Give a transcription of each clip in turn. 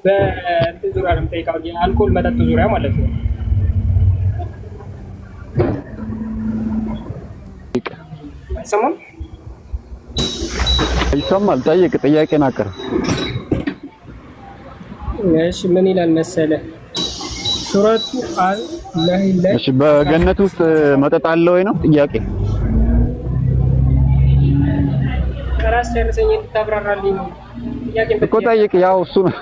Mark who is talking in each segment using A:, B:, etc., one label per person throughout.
A: በእንትን ዙሪያ ነው የምጠይቀው የአልኮል መጠጥ ዙሪያ ማለት ነው። አይሰማም?
B: ይሰማል። ጠይቅ፣ ጥያቄን አቅርብ።
A: እሺ ምን ይላል መሰለህ ሱረቱ አል-ናህል ላይ
B: እሺ በገነት ውስጥ መጠጥ አለ ወይ ነው ጥያቄ?
A: ራስ ጨርሰኝ እንድታብራራልኝ ነው ጥያቄ
B: እኮ ጠይቅ። ያው እሱ ነው።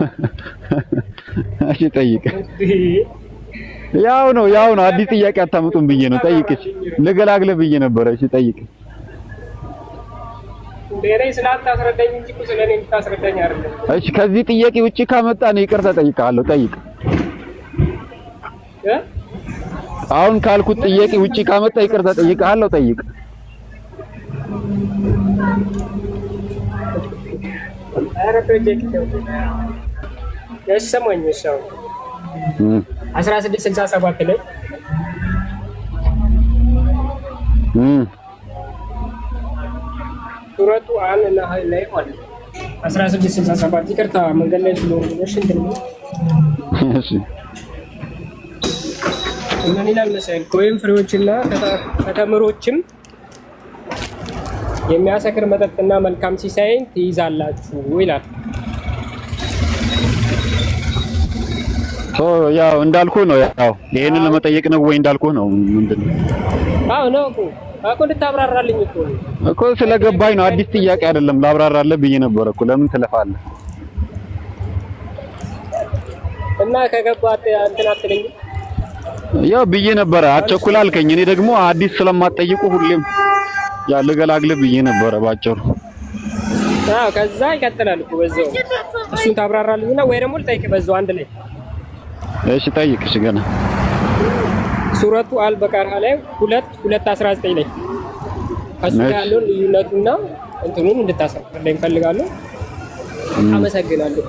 B: እሺ ጠይቅ። ያው ነው አዲስ ጥያቄ አታምጡም ብዬ ነው። ጠይቅ። እሺ ልገላግለ ብዬ ነበር። እሺ ጠይቅ።
A: እንደኔ ስላታስረዳኝ እንጂ እኮ ስለኔ የምታስረዳኝ አይደለም።
B: እሺ ከዚህ ጥያቄ ውጪ ካመጣ ነው ይቅርታ ጠይቃለሁ። ጠይቅ። አሁን ካልኩት ጥያቄ ውጪ ካመጣ ይቅርታ ጠይቃለሁ። ጠይቅ።
A: አረ ፕሮጀክት የሰማኝ ነው 1667 ላይ ሱረቱ አል-ናህል ላይ ማለት 1667 ይቅርታ መንገድ ላይ ስለሆነ ነው። እሺ ምን ይላል መሰለኝ ከወይን ፍሬዎችና ከተምሮችም የሚያሰክር መጠጥና መልካም ሲሳይን ትይዛላችሁ ይላል።
B: ያው እንዳልኩ ነው። ያው ይሄንን ለመጠየቅ ነው ወይ እንዳልኩ ነው። ምንድነው?
A: አዎ ነው እኮ እንድታብራራልኝ እኮ
B: ስለገባኝ ነው። አዲስ ጥያቄ አይደለም። ላብራራለህ ብዬ ነበር እኮ። ለምን ትለፋለህ?
A: እና ከገባት እንትን አትለኝ።
B: ያው ብዬ ነበር አቸኩል አልከኝ። እኔ ደግሞ አዲስ ስለማትጠይቁ ሁሌም ልገላግልህ ብዬ ነበር ባጭሩ።
A: ከዛ ይቀጥላል እኮ በዛው እሱን ታብራራልኝና ወይ ደግሞ ልጠይቅ በዛው አንድ ላይ።
B: እሺ ጠይቅ። እሺ ገና
A: ሱረቱ አል-በቀራ ላይ 2:19 ላይ ከሱ ያለውን ልዩነቱና እንትኑን እንድታስረዳኝ ፈልጋለሁ። አመሰግናለሁ።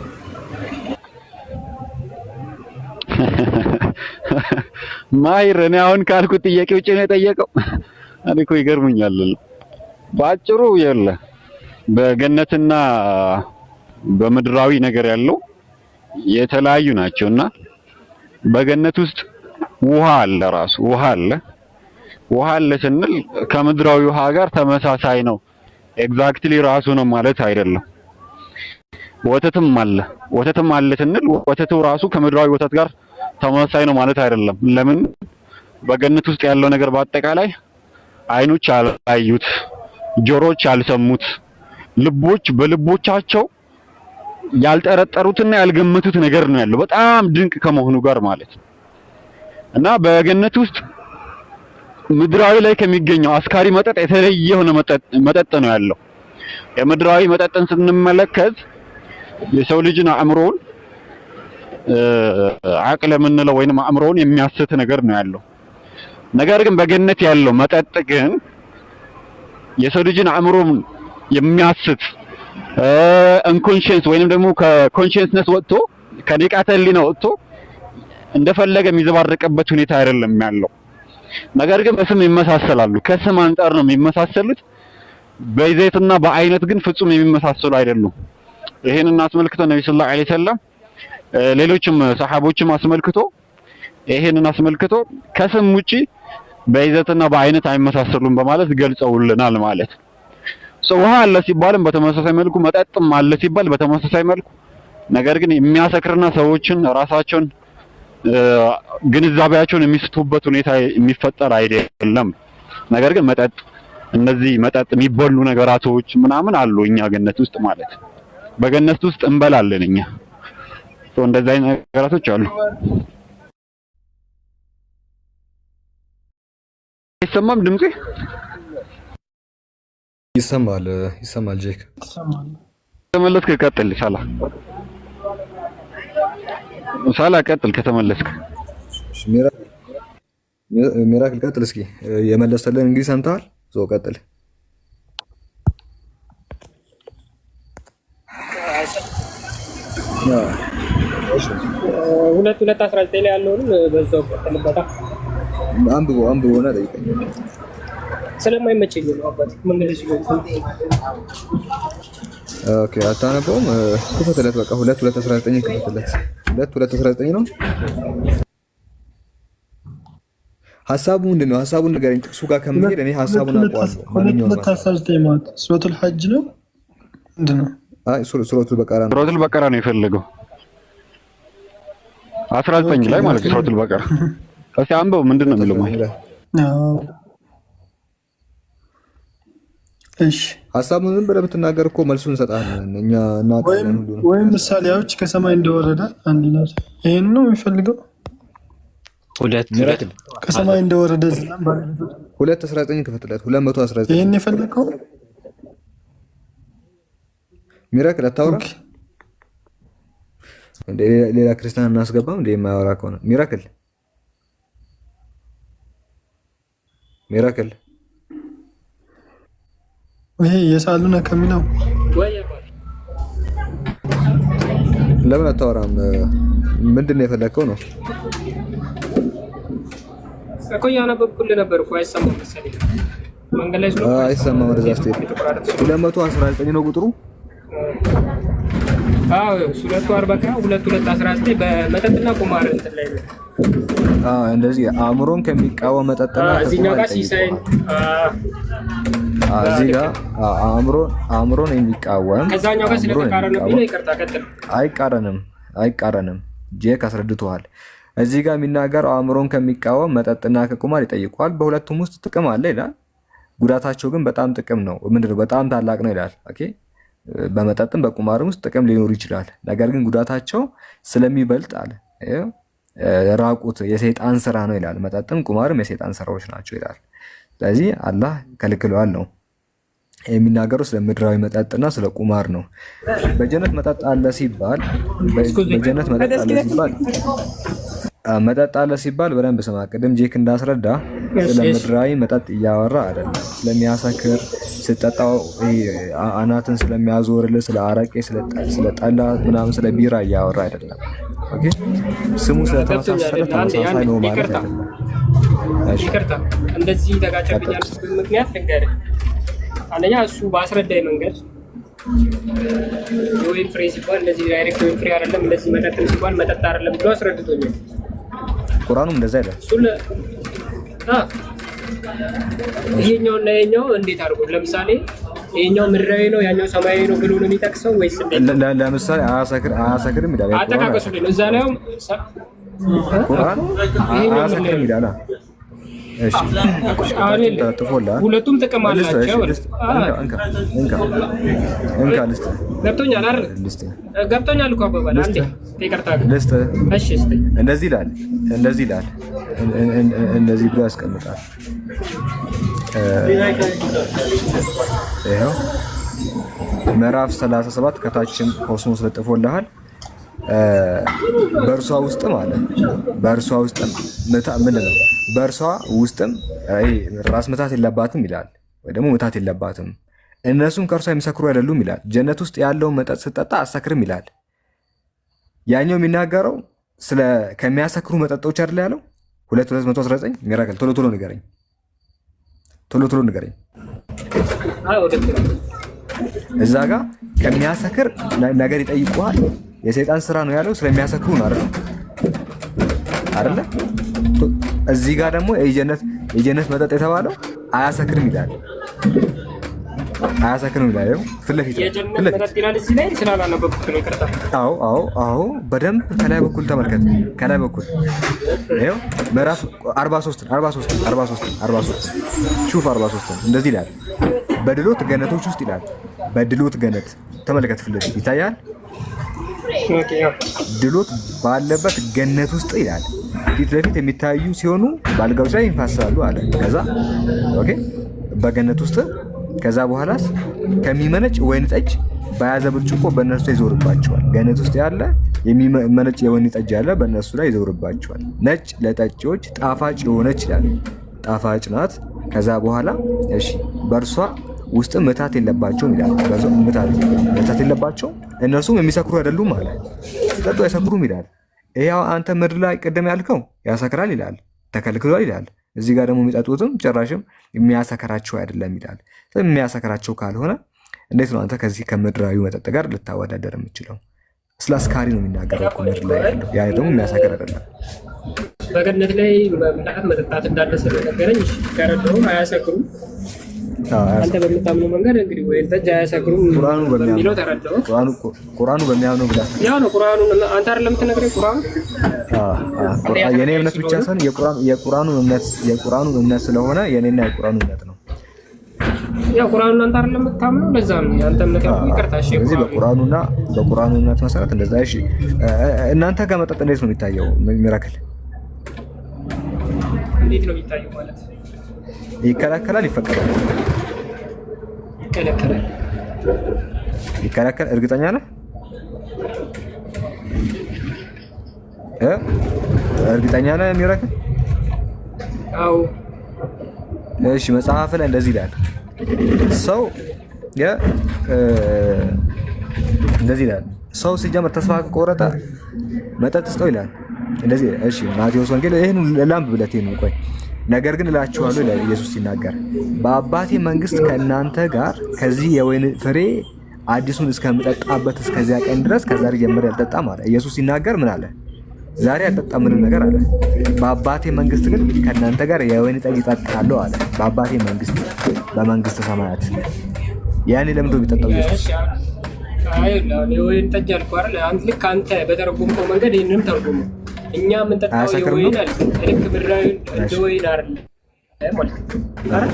B: ማይር እኔ አሁን ካልኩት ጥያቄ ውጪ ነው የጠየቀው። እኔ እኮ ይገርምኛል። ባጭሩ የለ በገነትና በምድራዊ ነገር ያለው የተለያዩ ናቸውና በገነት ውስጥ ውሃ አለ። ራሱ ውሃ አለ ስንል ከምድራዊ ውሃ ጋር ተመሳሳይ ነው። ኤግዛክትሊ ራሱ ነው ማለት አይደለም። ወተትም አለ ስንል ወተቱ ራሱ ከምድራዊ ወተት ጋር ተመሳሳይ ነው ማለት አይደለም። ለምን? በገነት ውስጥ ያለው ነገር በአጠቃላይ አይኖች ያላዩት፣ ጆሮች ያልሰሙት፣ ልቦች በልቦቻቸው ያልጠረጠሩትና ያልገመቱት ነገር ነው ያለው። በጣም ድንቅ ከመሆኑ ጋር ማለት ነው። እና በገነት ውስጥ ምድራዊ ላይ ከሚገኘው አስካሪ መጠጥ የተለየ የሆነ መጠጥ ነው ያለው። የምድራዊ መጠጥን ስንመለከት የሰው ልጅን አእምሮውን አቅል የምንለው ወይንም አእምሮውን የሚያስት ነገር ነው ያለው። ነገር ግን በገነት ያለው መጠጥ ግን የሰው ልጅን አእምሮውን የሚያስት አንኮንሺየስ ወይንም ደግሞ ከኮንሺየስነስ ወጥቶ ከንቃተ ህሊና ወጥቶ እንደፈለገ የሚዘባረቅበት ሁኔታ አይደለም ያለው። ነገር ግን በስም ይመሳሰላሉ። ከስም አንፃር ነው የሚመሳሰሉት። በይዘትና በአይነት ግን ፍጹም የሚመሳሰሉ አይደሉም። ይሄንን አስመልክቶ ነብዩ ሰለላሁ ዐለይሂ ወሰለም ሌሎችም ሰሃቦችም አስመልክቶ ይሄንን አስመልክቶ ከስም ውጪ በይዘትና በአይነት አይመሳሰሉም በማለት ገልጸውልናል ማለት ነው። ውሃ አለ ሲባልም በተመሳሳይ መልኩ መጠጥም አለ ሲባል በተመሳሳይ መልኩ፣ ነገር ግን የሚያሰክርና ሰዎችን ራሳቸውን ግንዛቤያቸውን የሚስቱበት ሁኔታ የሚፈጠር አይደለም። ነገር ግን እነዚህ መጠጥ የሚበሉ ነገራቶች ምናምን አሉ እኛ ገነት ውስጥ ማለት ነው። በገነት ውስጥ እንበላለን እኛ። እንደዚህ አይነት ነገራቶች አሉ። አይሰማም ድምጼ?
C: ይሰማል ጄክ።
B: ተመለስክ? ቀጥል። ሳላ ቀጥል ከተመለስክ።
C: ሚራክል ቀጥል እስኪ። የመለሰልን እንግዲህ ሰምተሃል። ቀጥል።
A: ሁለት 19 ላይ ያለውን በዛው ቀጥልበታ።
C: አንብቦ ነው ጠይቀኝ።
A: ስለማይመቸኝ ነው አባት መንገድ
C: ኦኬ አታነበውም? ክፈትለት በቃ 2:19 ክፈትለት። 2:19 ነው ሀሳቡ። ምንድን ነው ሀሳቡን ንገረኝ። ጥቅሱ ጋር ከምሄድ እኔ ሀሳቡን አውቀዋለሁ። ማንኛውም
D: 2:19 ማለት ሱረቱል ሐጅ ነው ምንድን ነው?
C: አይ ሱረቱል በቀራ ነው።
B: ሱረቱል በቀራ ነው የፈለገው 19 ላይ ማለት ነው። ሱረቱል በቀራ እስኪ አንበው። ምንድን ነው የሚለው ማለት
D: እሺ
C: ሀሳቡን ዝም ብለህ ብትናገር እኮ መልሱን እንሰጣለን እኛ እናውቃለን ሁሉ ነው።
D: ወይም ምሳሌዎች ከሰማይ እንደወረደ አንድ ነው። ይሄን ነው የሚፈልገው።
E: ሁለት
D: ከሰማይ እንደወረደ ዝናብ
C: 2:19 ክፈትለት። 219
D: ይሄን የፈለገው
C: ሚራክል አታውራ እንደ ሌላ ክርስቲያን እናስገባም እንደ የማያወራ ከሆነ ሚራክል
D: ይሄ የሳሉና ከሚለው
C: ለምን አታወራም? ምንድን ነው የፈለከው ነው
A: እኮ ያነበብኩልህ ነበር እኮ አይሰማም መሰለኝ። መንገድ ላይ ስለሆነ
C: አይሰማም። ወደዛ ስትሄድ 219 ነው ቁጥሩ።
A: አዎ ሱረቱ 40 2:19 በመጠጥና ቁማር እንትን ላይ ነው።
C: እንደዚህ አእምሮን ከሚቃወም መጠጥና
A: እዚህኛው ጋር ሲሳይን
C: እዚህ ጋር አእምሮን የሚቃወም
A: ከዛኛው ጋር ስለተቃረነብኝ ነው። ይቅርታ ቀጥል።
C: አይቃረንም ጄክ አስረድቶሃል። እዚህ ጋር የሚናገረው አእምሮን ከሚቃወም መጠጥና ከቁማር ይጠይቋል። በሁለቱም ውስጥ ጥቅም አለ ይላል። ጉዳታቸው ግን በጣም ጥቅም ነው ምንድነው በጣም ታላቅ ነው ይላል። ኦኬ በመጠጥም በቁማርም ውስጥ ጥቅም ሊኖር ይችላል። ነገር ግን ጉዳታቸው ስለሚበልጥ አለ ራቁት የሰይጣን ስራ ነው ይላል። መጠጥም ቁማርም የሰይጣን ስራዎች ናቸው ይላል። ስለዚህ አላህ ከልክሏል ነው የሚናገረው። ስለ ምድራዊ መጠጥና ስለ ቁማር ነው። በጀነት መጠጥ አለ ሲባል መጠጥ አለ ሲባል በደንብ ስማ። ቅድም ጄክ እንዳስረዳ ስለ ምድራዊ መጠጥ እያወራ አይደለም። ስለሚያሰክር ስትጠጣው አናትን ስለሚያዞርልህ ስለ አረቄ ስለ ጠላ ምናምን ስለ ቢራ እያወራ አይደለም። ኦኬ ስሙ ስለተመሳሰለ ተመሳሳይ ነው ማለት አይደለም።
A: ይቅርታ እንደዚህ ተጋጨብኛል ምክንያት ልንገርህ። አንደኛ እሱ በአስረዳኝ መንገድ የወይን ፍሬ ሲባል እንደዚህ ዳይሬክት ወይን ፍሬ አይደለም፣ እንደዚህ መጠጥ ሲባል መጠጥ አይደለም ብሎ አስረድቶኛል።
C: ቁርአኑም እንደዛ አይደለም።
A: ይሄኛውና ይሄኛው እንዴት አድርጎ ለምሳሌ ይሄኛው ምድራዊ ነው ያኛው ሰማያዊ ነው ብሎ ነው የሚጠቅሰው ወይስ
C: ለምሳሌ አያሰክርም ይላል።
A: አጠቃቀሱ ላይ ነው እዛ ላይ
C: ቁርአን አያሰክርም ይላል። እሺ
A: ሁለቱም ጥቅም አላቸው። ገብቶኛል አይደል? ገብቶኛል እኮ አባባል አንዴ ይቅርታ። እሺ
C: እንደዚህ ይላል እንደዚህ ብሎ ያስቀምጣል። ይኸው ምዕራፍ 37 ከታችም ኮስሞስ ለጥፎልሃል። በእርሷ ውስጥም አለ በእርሷ ውስጥም ምንድን ነው? በእርሷ ውስጥም ራስ ምታት የለባትም ይላል፣ ወይ ደግሞ ምታት የለባትም። እነሱም ከእርሷ የሚሰክሩ አይደሉም ይላል። ጀነት ውስጥ ያለውን መጠጥ ስጠጣ አሰክርም ይላል። ያኛው የሚናገረው ስለ ከሚያሰክሩ መጠጦች አይደል ያለው። 2:19 ሚራክል ቶሎ ንገረኝ። እዛ ጋር ከሚያሰክር ነገር ይጠይቁሃል። የሰይጣን ስራ ነው ያለው ስለሚያሰክሩ ነው አይደለ? እዚህ ጋር ደግሞ የጀነት መጠጥ የተባለው አያሰክርም ይላል። ፊት ለፊት አዎ በደንብ ከላይ በኩል ተመልከት። ከላይ በኩል ይኸው ምዕራፍ 43 ሹፍ 43 እንደዚህ ይላል። በድሎት ገነቶች ውስጥ ይላል። በድሎት ገነት ተመልከት፣ ፊት ለፊት ይታያል። ድሎት ባለበት ገነት ውስጥ ይላል። ፊት ለፊት የሚታዩ ሲሆኑ በአልጋዎች ላይ ይንፋሳሉ አለ። ከዛ ኦኬ በገነት ውስጥ ከዛ በኋላስ ከሚመነጭ ወይን ጠጅ በያዘ ብርጭቆ በእነርሱ ላይ ይዞርባቸዋል። ገነት ውስጥ ያለ የሚመነጭ የወይን ጠጅ ያለ በእነርሱ ላይ ይዞርባቸዋል። ነጭ ለጠጪዎች ጣፋጭ የሆነች ይላል። ጣፋጭ ናት። ከዛ በኋላ እሺ በእርሷ ውስጥ ምታት የለባቸውም ይላል። ምታት የለባቸውም እነርሱም የሚሰክሩ አይደሉም ማለት ሲጠጡ አይሰክሩም ይላል። ይሄው አንተ ምድር ላይ ቅድም ያልከው ያሰክራል ይላል፣ ተከልክሏል ይላል። እዚህ ጋር ደግሞ የሚጠጡትም ጭራሽም የሚያሰከራቸው አይደለም ይላል። የሚያሰከራቸው ካልሆነ እንዴት ነው አንተ ከዚህ ከምድራዊ መጠጥ ጋር ልታወዳደር የምችለው? ስለ አስካሪ ነው የሚናገረው እኮ ምድር ላይ ያለው። ያ ደግሞ የሚያሳክር አይደለም።
A: በገነት ላይ መብላት መጠጣት እንዳለ ስለነገረኝ ከረዳው አያሰክሩም። አንተ በምታምነው መንገድ እንግዲህ ወይ ጠጅ አያሰክሩም በሚለው ተረዳው።
C: ቁርአኑ በሚያምነው ብላ
A: ያው ነው ቁርአኑ። አንተ አይደለም የምትነግረኝ ቁርአኑ።
C: የኔ እምነት ብቻ ሳይሆን የቁርአኑ እምነት ስለሆነ የኔና የቁርአኑ እምነት ነው።
A: ያው ቁርአኑን አንተ አይደለም የምታምነው፣ ለዛ ነው ያንተ እምነት ያው ይቅርታ። እሺ
C: ስለዚህ በቁርአኑ እምነት መሰረት እንደዛ። እሺ እናንተ ጋር መጠጥ እንዴት ነው የሚታየው? ሚራክል
A: እንዴት ነው የሚታየው ማለት
C: ይከላከላል? ይፈቀዳል?
A: ይከላከላል።
C: ይከላከላል? እርግጠኛ ነህ? እርግጠኛ ነህ ሚራክል?
A: አዎ።
C: እሺ መጽሐፍ ላይ እንደዚህ ይላል። ሰው እንደዚህ ይላል። ሰው ሲጀምር ተስፋ ከቆረጠ መጠጥ ስጠው ይላል። እንደዚህ እሺ ማቴዎስ ወንጌል ይሄን ለላምብ ብለት ነው። ቆይ ነገር ግን እላችኋለሁ ይላል ኢየሱስ ሲናገር በአባቴ መንግስት ከእናንተ ጋር ከዚህ የወይን ፍሬ አዲሱን እስከምጠጣበት እስከዚያ ቀን ድረስ ከዛሬ ጀምሬ አልጠጣም አለ። ኢየሱስ ሲናገር ምን አለ? ዛሬ አልጠጣም ምንም ነገር አለ። በአባቴ መንግስት ግን ከእናንተ ጋር የወይን ጠጅ እጠጣለሁ አለ። በአባቴ መንግስት በመንግስተ ሰማያት። ያኔ ለምንድን ነው የሚጠጣው ኢየሱስ?
A: አይ የወይን ጠጅ አልኩህ አይደል? አንተ ልክ አንተ በተረጎምከው መንገድ ይሄንንም ተርጉመው። እኛ የምንጠጣው የወይን አለ ልክ ምድራዊ የወይን አይደል ማለት አይደል?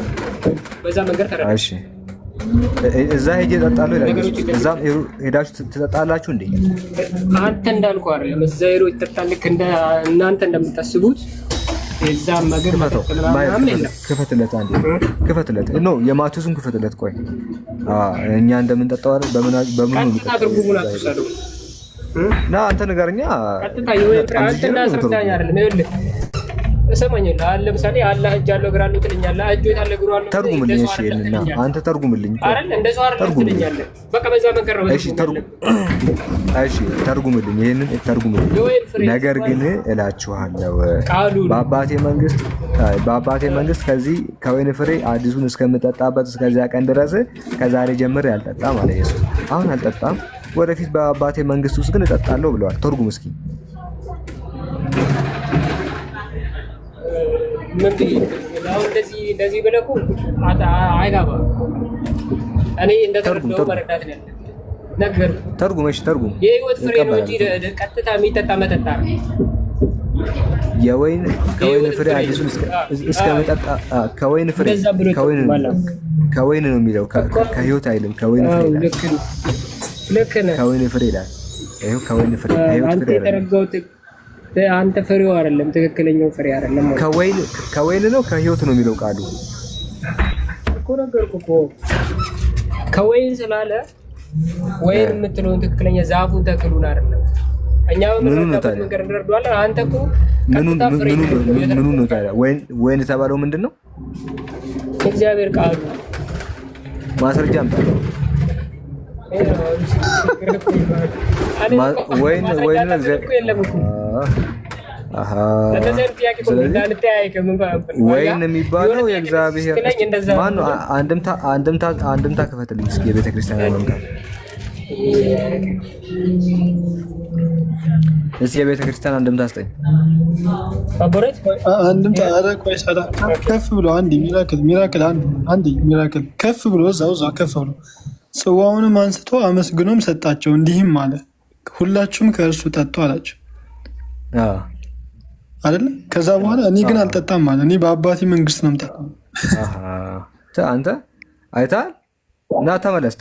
A: በዛ መንገድ ተረዳ። እሺ
C: እዛ ሄጄ እጠጣለሁ ይላል ኢየሱስ። እዛም ሄዳችሁ ትጠጣላችሁ እንዴ?
A: አንተ እንዳልኩህ አይደለም። እዛ ሄዶ ይጠጣል ልክ እንደ እናንተ እንደምታስቡት። እዛም ነገር ምናምን የለም።
C: ክፈትለት አንዴ ክፈትለት። ኖ የማቴዎስን ክፈትለት። ቆይ እኛ እንደምንጠጣው አይደል? በምን ነው
A: ትርጉሙን አትሰደው
C: እና አንተ ንገረኛ።
A: ቀጥታ የወይን አንተ እንዳስረዳኝ አይደለም። ይኸውልህ እሰማኛለሁ። አለ ለምሳሌ አላህ እጅ አለው እግር አለው ትለኛለህ። እጁ የታለ እግሩ አለው
C: ተርጉምልኝ። እሺ እና አንተ ተርጉምልኝ
A: አይደል? እንደዛ አይደል ትለኛለህ። በቃ በዛ መንገድ ነው።
C: እሺ ተርጉምልኝ፣ ይሄንን ተርጉምልኝ። ነገር ግን እላችኋለሁ በአባቴ መንግስት ከዚህ ከወይን ፍሬ አዲሱን እስከምጠጣበት እስከዚያ ቀን ድረስ ከዛሬ ጀምሬ አልጠጣም አለ ኢየሱስ። አሁን አልጠጣም፣ ወደፊት በአባቴ መንግስት ውስጥ ግን እጠጣለሁ ብለዋል። ተርጉም እስኪ። እንደዚህ ብለህ እኮ አይገባም። እኔ እንደተረዳሁ መረዳት ነው ያለብህ። ነገርኩህ። ተርጉም። እሺ ተርጉም።
A: የህይወት ፍሬ ነው እንጂ ቀጥታ የሚጠጣ መጠጥ አይደለም።
C: ከወይን ፍሬ አዲሱን እስከመጠጣ ከወይን ነው የሚለው ከህይወት አይልም። ከወይን ፍሬ ይላል።
A: ልክ ነህ።
C: ከወይን ፍሬ ይላል። ይኸው ከወይን ፍሬ ህይወት ፍሬ አይደለም።
A: አንተ ፍሬው አይደለም፣ ትክክለኛው ፍሬ አይደለም።
C: ከወይን ነው ከህይወት ነው የሚለው ቃሉ
A: እኮ ነገርኩህ እኮ። ከወይን ስላለ ወይን የምትለውን ትክክለኛ ዛፉን ተክሉን አይደለም። እኛ በምንረዳበት መንገድ እንረዳዋለን። አንተ እኮ ምኑን ነው ታዲያ?
C: ወይን የተባለው ምንድን ነው?
A: እግዚአብሔር ቃሉ
C: ማስረጃ አምጣ። ወይን የሚባለው የእግዚአብሔር ማነው? አንድምታ ክፈትልኝ እስኪ የቤተ ክርስቲያን አንድምታ እስኪ የቤተ ክርስቲያን አንድምታ አስጠኝ።
D: አንድምታ ኧረ ቆይ ሰላም ከፍ ብሎ አንድ ሚራክል ከፍ ብሎ እዛው ከፍ ብሎ ጽዋውንም አንስቶ አመስግኖም ሰጣቸው፣ እንዲህም አለ ሁላችሁም ከእርሱ ጠጡ አላቸው አይደለ? ከዛ በኋላ እኔ ግን አልጠጣም አለ። እኔ በአባቴ መንግስት ነው የምጠጣው።
C: አንተ አይተሃል? እና ተመለስ፣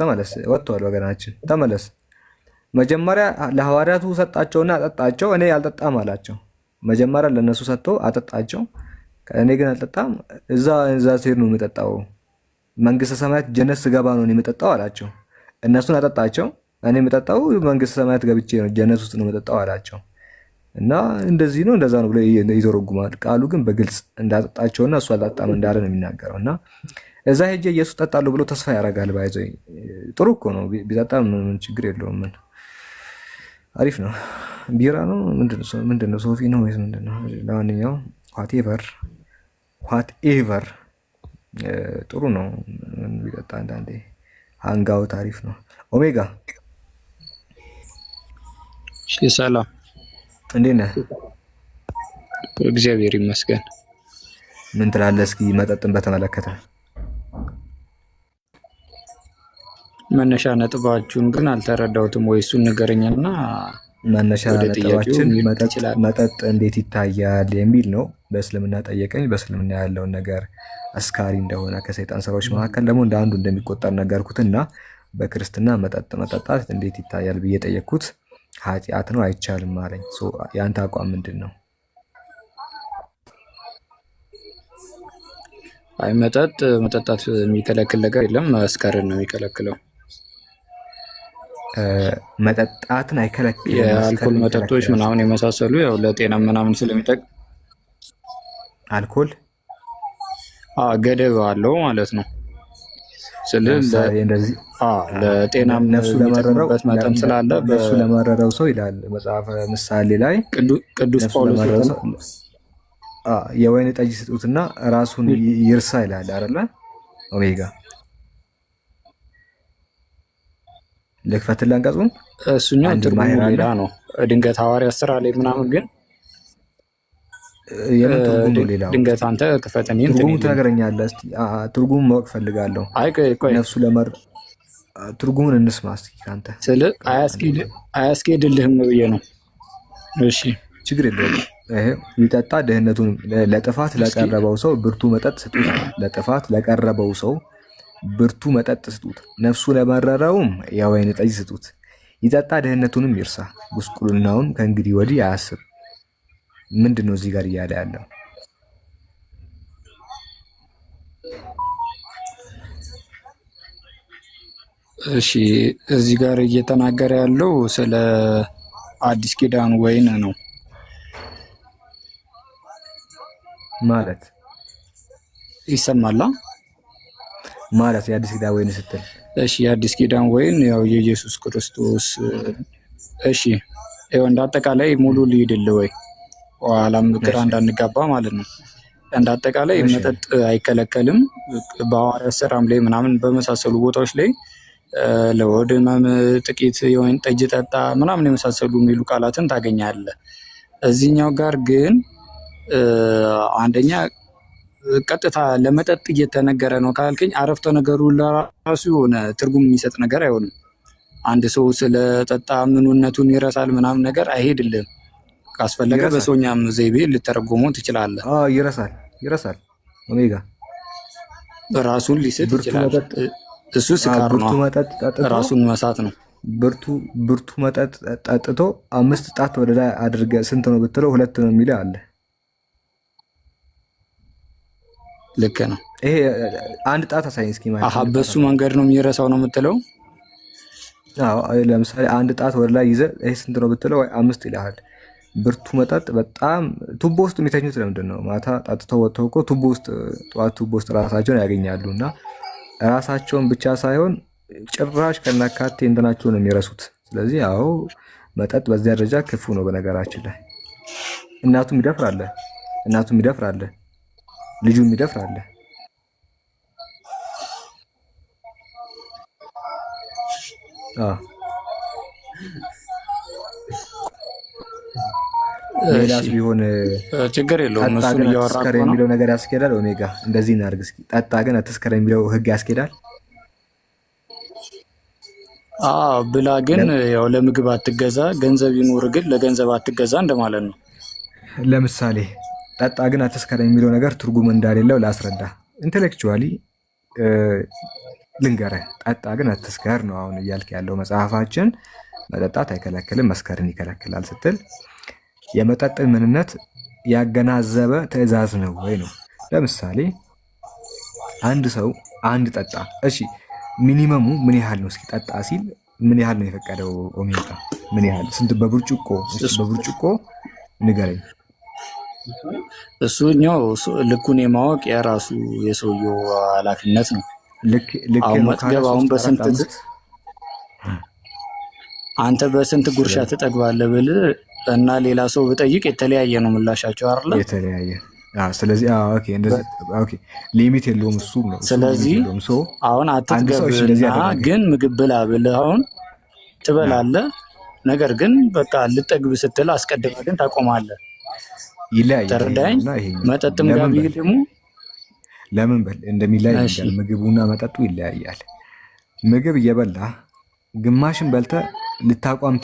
C: ወጥቷል ወገናችን፣ ተመለስ። መጀመሪያ ለሐዋርያቱ ሰጣቸውና አጠጣቸው። እኔ አልጠጣም አላቸው። መጀመሪያ ለነሱ ሰጥቶ አጠጣቸው። እኔ ግን አልጠጣም፣ እዛ ሲሄድ ነው የምጠጣው፣ መንግስተ ሰማያት ጀነት ስገባ ነው የምጠጣው አላቸው። እነሱን አጠጣቸው። እኔ የምጠጣው መንግስተ ሰማያት ገብቼ ነው ጀነት ውስጥ ነው የምጠጣው አላቸው። እና እንደዚህ ነው እንደዛ ነው ብሎ ይተረጉማል። ቃሉ ግን በግልጽ እንዳጠጣቸውና እሱ አልጠጣም እንዳለ ነው የሚናገረው። እና እዛ ሄጄ ኢየሱስ ጠጣለሁ ብሎ ተስፋ ያደርጋል። ባይዘይ ጥሩ እኮ ነው ቢጠጣ፣ ምን ችግር የለውም። ምን አሪፍ ነው። ቢራ ነው ምንድነው? ሶፊ ነው ወይስ ምንድነው? ለማንኛውም ዋትኤቨር ጥሩ ነው ቢጠጣ። አንዳንዴ ሃንጋውት አሪፍ ነው። ኦሜጋ
E: እሺ፣ ሰላም
C: እንዴት ነህ?
E: እግዚአብሔር ይመስገን።
C: ምን ትላለህ? እስኪ መጠጥን በተመለከተ
E: መነሻ ነጥባችሁን ግን አልተረዳሁትም ወይ? እሱን ንገረኝና
C: መነሻ ነጥባችን መጠጥ እንዴት ይታያል የሚል ነው። በእስልምና ጠየቀኝ። በእስልምና ያለውን ነገር አስካሪ እንደሆነ ከሰይጣን ስራዎች መካከል ደግሞ እንደ አንዱ እንደሚቆጠር ነገርኩትና በክርስትና መጠጥ መጠጣት እንዴት ይታያል ብዬ ጠየቅኩት። ኃጢአት ነው አይቻልም አለኝ። የአንተ አቋም ምንድን ነው?
E: አይ መጠጣት የሚከለክል ነገር የለም፣ መስከርን ነው የሚከለክለው።
C: መጠጣትን አይከለክልም።
E: የአልኮል መጠጦች ምናምን የመሳሰሉ ያው ለጤና ምናምን ስለሚጠቅም
C: አልኮል
E: ገደብ አለው ማለት ነው። ስለዚህ ለጤና
C: ነፍሱ ለመረረው መጠን ስላለ ነፍሱ ለመረረው ሰው ይላል መጽሐፈ ምሳሌ ላይ
E: ቅዱስ ጳውሎስ
C: የወይን ጠጅ ስጡትና ራሱን ይርሳ ይላል አይደለ? ኦሜጋ ልክፈትልህ አንቀጹን።
E: እሱኛው ትርጉሙ ሌላ ነው። ድንገት ሐዋርያት ሥራ ላይ ምናምን ግን
C: የምን ትርጉሙ ሌላ?
E: ድንገት አንተ ክፈተኝ
C: ትርጉሙ ትነግረኛለህ። እስቲ ትርጉሙ ማወቅ ፈልጋለሁ።
E: አይ ቆይ
C: ነፍሱ ለመር ትርጉሙን እንስማ እስቲ ካንተ።
E: አያስኬድልህም ብዬ ነው። እሺ
C: ችግር የለውም። ይሄ ይጠጣ ድህነቱን ለጥፋት ለቀረበው ሰው ብርቱ መጠጥ ስጡት። ለጥፋት ለቀረበው ሰው ብርቱ መጠጥ ስጡት። ነፍሱ ለመረረውም የወይን ጠጅ ስጡት። ይጠጣ ድህነቱንም ይርሳ፣ ጉስቁልናውን ከእንግዲህ ወዲህ አያስብ። ምንድን ነው እዚህ ጋር እያለ ያለው?
E: እሺ እዚህ ጋር እየተናገረ ያለው ስለ አዲስ ኪዳን ወይን ነው
C: ማለት
E: ይሰማላ?
C: ማለት የአዲስ ኪዳን ወይን ስትል
E: እሺ የአዲስ ኪዳን ወይን ያው የኢየሱስ ክርስቶስ እሺ ይኸው እንደ አጠቃላይ ሙሉ ሊሄድልህ ወይ ኋላም ግራ እንዳንጋባ ማለት ነው። እንደ አጠቃላይ መጠጥ አይከለከልም። በሐዋርያት ሥራም ላይ ምናምን በመሳሰሉ ቦታዎች ላይ ለሆድ ህመም ጥቂት የወይን ጠጅ ጠጣ ምናምን የመሳሰሉ የሚሉ ቃላትን ታገኛለህ። እዚህኛው ጋር ግን አንደኛ ቀጥታ ለመጠጥ እየተነገረ ነው ካልከኝ አረፍተ ነገሩ ለራሱ የሆነ ትርጉም የሚሰጥ ነገር አይሆንም። አንድ ሰው ስለጠጣ ምንነቱን ይረሳል ምናምን ነገር አይሄድልህም። ካስፈለገ በሰውኛም ዘይቤ ልተረጎመው ትችላለህ። ይረሳል። ኦሜጋ ራሱን ሊስት ይችላል። እሱ ስካር ነው፣ ራሱን መሳት ነው።
C: ብርቱ መጠጥ ጠጥቶ 5 ጣት ወደ ላይ አድርገህ ስንት ነው ብትለው 2 ነው የሚለው አለ።
E: ልክ ነው።
C: ይሄ አንድ ጣት አሳይን እስኪ ማለት
E: በሱ መንገድ ነው የሚረሳው ነው የምትለው?
C: አዎ ለምሳሌ አንድ ጣት ወደ ላይ ይዘህ ይሄ ስንት ነው ብትለው 5 ይልሃል። ብርቱ መጠጥ በጣም ቱቦ ውስጥ የሚተኙት ለምንድን ነው? ማታ ጠጥተው ወጥተው እኮ ጠዋት ቱቦ ውስጥ ራሳቸውን ያገኛሉ። እና ራሳቸውን ብቻ ሳይሆን ጭራሽ ከናካቴ እንትናቸውን ነው የሚረሱት። ስለዚህ አዎ መጠጥ በዚያ ደረጃ ክፉ ነው። በነገራችን ላይ እናቱም ይደፍራል፣ ልጁም ይደፍራል። ሌላስ ቢሆን
E: ችግር የለውም። እሱን
C: እያወራን የሚለው ነገር ያስኬዳል። ኦሜጋ እንደዚህ እናድርግ እስኪ። ጠጣ ግን አትስከር የሚለው ህግ ያስኬዳል?
E: ብላ ግን ያው ለምግብ አትገዛ፣ ገንዘብ ይኖር ግን ለገንዘብ አትገዛ እንደማለት ነው።
C: ለምሳሌ ጠጣ ግን አትስከር የሚለው ነገር ትርጉም እንዳሌለው ላስረዳ። ኢንተሌክቹዋሊ ልንገርህ። ጠጣ ግን አትስከር ነው አሁን እያልክ ያለው መጽሐፋችን። መጠጣት አይከለክልም፣ መስከርን ይከለክላል ስትል የመጠጥን ምንነት ያገናዘበ ትዕዛዝ ነው ወይ ነው። ለምሳሌ አንድ ሰው አንድ ጠጣ። እሺ ሚኒመሙ ምን ያህል ነው? እስኪ ጠጣ ሲል ምን ያህል ነው የፈቀደው? ኦሜጋ ምን ያህል? ስንት በብርጭቆ? በብርጭቆ ንገረኝ።
E: እሱኛው ልኩን የማወቅ የራሱ የሰውየው ኃላፊነት ነው። አሁን በስንት አንተ በስንት ጉርሻ ትጠግባለህ ብል እና ሌላ ሰው ብጠይቅ የተለያየ ነው ምላሻቸው አይደል?
C: የተለያየ ስለዚህ ኦኬ እንደዚህ ኦኬ ሊሚት የለውም እሱ ነው።
E: ስለዚህ አሁን አትጥገብና ግን ምግብ ብላ ብለህ አሁን ትበላለህ። ነገር ግን በቃ ልጠግብ ስትል አስቀድመህ ግን ታቆማለህ።
C: ይለያያል።
E: ተረዳኝ። መጠጥም ጋር ደግሞ
C: ለምን በል እንደሚለያይ ምግቡና መጠጡ ይለያያል። ምግብ እየበላህ ግማሽን በልተህ ልታቆም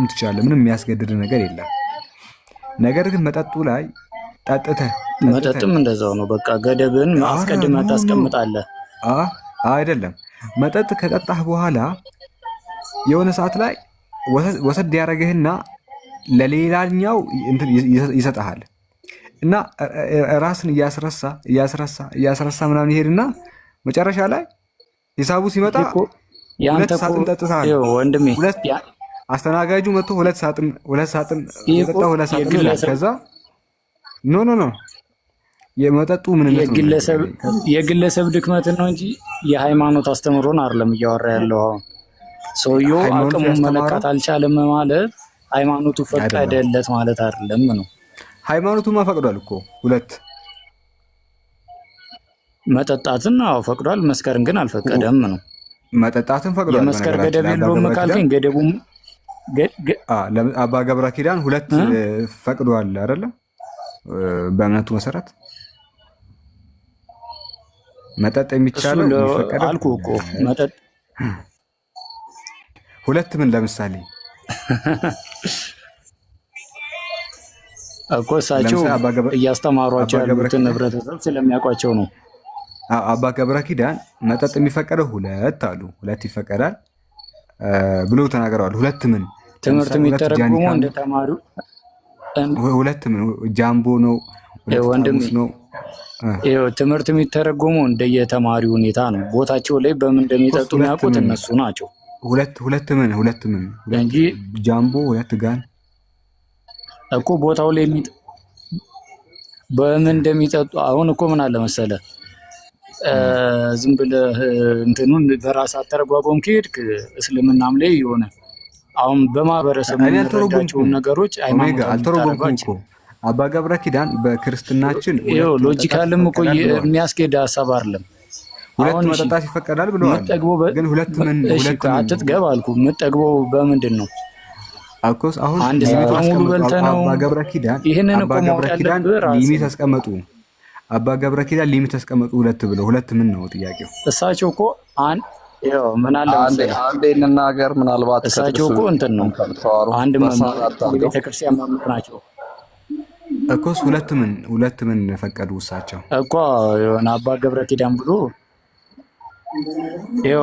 C: ትችላለህ። ምንም የሚያስገድድ ነገር የለም። ነገር ግን መጠጡ ላይ ጠጥተህ
E: መጠጥም እንደዛው ነው። በቃ ገደብን አስቀድመህ ታስቀምጣለህ።
C: አይደለም መጠጥ ከጠጣህ በኋላ የሆነ ሰዓት ላይ ወሰድ ያደረግህና ለሌላኛው ይሰጥሃል እና ራስን እያስረሳ ምናምን ይሄድና መጨረሻ ላይ ሂሳቡ ሲመጣ ሁለት ሳጥን ጠጥተሃል።
E: ወንድሜ
C: አስተናጋጁ መጥቶ ሁለት ሳጥን የጠጣ ሁለት ሳጥን ይላል። ከዛ ኖ የመጠጡ ምንነት
E: የግለሰብ ድክመትን ነው እንጂ የሃይማኖት አስተምሮን አይደለም እያወራ ያለው። አሁን ሰውየው አቅሙን መለካት አልቻለም ማለት ሃይማኖቱ ፈቀደለት ማለት አይደለም ነው።
C: ሃይማኖቱማ ፈቅዷል እኮ ሁለት
E: መጠጣትን ፈቅዷል፣ መስከርን ግን አልፈቀደም ነው።
C: መጠጣትን ፈቅዷል።
E: የመስከር ገደብ የለውም ካልከኝ ገደቡም
C: አባ ገብረ ኪዳን ሁለት ፈቅዷል አይደለ? በእምነቱ መሰረት መጠጥ የሚቻለው የሚፈቀደው
E: አልኩህ እኮ መጠጥ
C: ሁለት ምን ለምሳሌ
E: እኮ እሳቸው እያስተማሯቸው ያሉትን ህብረተሰብ ስለሚያውቋቸው ነው።
C: አባ ገብረ ኪዳን መጠጥ የሚፈቀደው ሁለት አሉ። ሁለት ይፈቀዳል ብሎ ተናግረዋል። ሁለት ምን
E: ትምህርት የሚተረጉሙ እንደ ተማሪው
C: ሁለት ምን ጃምቦ ነው
E: ወንድም ነው። ትምህርት የሚተረጉሙ እንደየተማሪው ሁኔታ ነው። ቦታቸው ላይ በምን እንደሚጠጡ የሚያውቁት እነሱ ናቸው።
C: ሁለት ምን
E: እንጂ
C: ጃምቦ ሁለት ጋን
E: እኮ ቦታው ላይ በምን እንደሚጠጡ አሁን እኮ ምን አለ መሰለህ ዝም ብለህ እንትኑን በራስ አተረጓጎም ከሄድክ እስልምናም ላይ የሆነ አሁን በማህበረሰብ የሚያደርጋቸውን ነገሮች
C: አልተረጎምኩም እኮ አባ ገብረ ኪዳን በክርስትናችን
E: ሎጂካልም እኮ የሚያስኬድ ሀሳብ አይደለም።
C: ሁለት መጠጣት ይፈቀዳል ብለዋል። ግን ሁለት
E: አትጥገብ አልኩ። የምትጠግበው በምንድን ነው?
C: አኮስ አሁን
E: አንድ ሲሚቶ ሙሉ በልተህ ነው።
C: አባ ገብረ ኪዳን ሊሚት አስቀመጡ። አባ ገብረ ኪዳን ሊሚት አስቀመጡ ሁለት ብለው። ሁለት ምን ነው ጥያቄው?
E: እሳቸው እኮ ምን አለ
F: አንዴ እንናገር። ምናልባት
E: እሳቸው እኮ እንትን ነው አንድ ቤተክርስቲያን መምህር ናቸው
C: እኮስ። ሁለት ምን ፈቀዱ እሳቸው
E: እኮ የሆነ አባ ገብረ ኪዳን ብሎ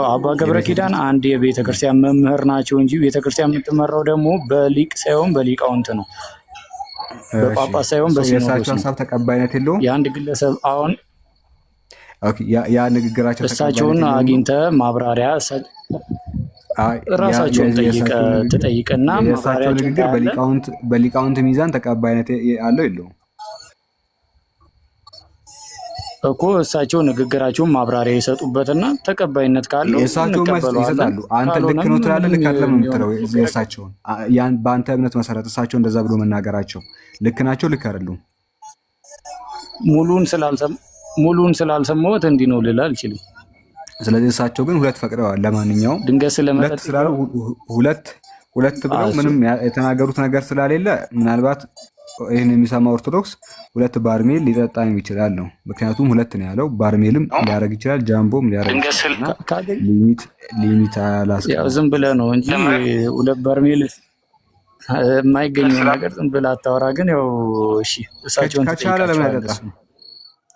E: አባ ገብረ ኪዳን አንድ የቤተክርስቲያን መምህር ናቸው እንጂ ቤተክርስቲያን የምትመራው ደግሞ በሊቅ ሳይሆን በሊቃውንት ነው። በጳጳስ ሳይሆን በሲኖዶስ ነው።
C: ሀሳብ ተቀባይነት የለውም።
E: የአንድ ግለሰብ አሁን
C: ያ ንግግራቸው
E: እሳቸውን አግኝተህ ማብራሪያ ራሳቸውን ትጠይቅና
C: የእሳቸው ንግግር በሊቃውንት ሚዛን ተቀባይነት አለው የለውም
E: እኮ። እሳቸው ንግግራቸውን ማብራሪያ ይሰጡበትና ተቀባይነት ካለው
C: እሳቸው ይሰጣሉ። አንተ ልክ ነው ትላለህ፣ ልክ አይደለም ነው የምትለው። እሳቸውን በአንተ እምነት መሰረት እሳቸው እንደዛ ብሎ መናገራቸው ልክ ናቸው፣ ልክ አይደሉም? ሙሉን ስላልሰማሁት እንዲህ ነው ልል አልችልም። ስለዚህ እሳቸው ግን ሁለት ፈቅደዋል። ለማንኛውም
E: ድንገት ስለመጠጥ
C: ሁለት ብለው ምንም የተናገሩት ነገር ስለሌለ ምናልባት ይህን የሚሰማ ኦርቶዶክስ ሁለት ባርሜል ሊጠጣ ይችላል ነው። ምክንያቱም ሁለት ነው ያለው። ባርሜልም ሊያደርግ ይችላል፣ ጃምቦም ሊያደርግ ይችላል። ሊሚት አላስቀምጥም።
E: ዝም ብለህ ነው እንጂ ሁለት ባርሜል የማይገኘው ነገር ዝም ብለህ አታወራ። ግን ያው እሺ እሳቸውን
C: ከቻለ ለምን ያጠጣ?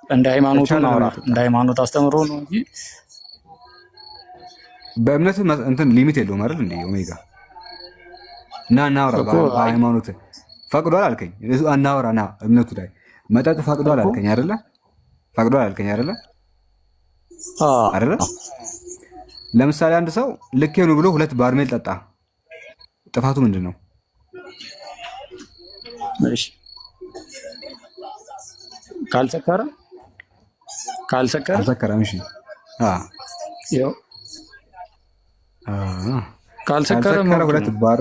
E: እንደ ሃይማኖቱ ነው፣ እንደ ሃይማኖት አስተምሮ ነው እንጂ
C: በእምነት እንትን ሊሚት የለውም አይደል? እንዴ ኦሜጋ እና እናውራ። በሃይማኖት ፈቅዷል አልከኝ፣ እናውራ ና እምነቱ ላይ መጠጥ ፈቅዷል አልከኝ አይደለ? ፈቅዷል አልከኝ አይደለ? አይደለ? ለምሳሌ አንድ ሰው ልክ ነው ብሎ ሁለት ባርሜል ጠጣ፣ ጥፋቱ ምንድን ነው?
E: እሺ ካልሰከረም
C: እሺ
E: ያው ካልሰከረ
C: ሁለት ባር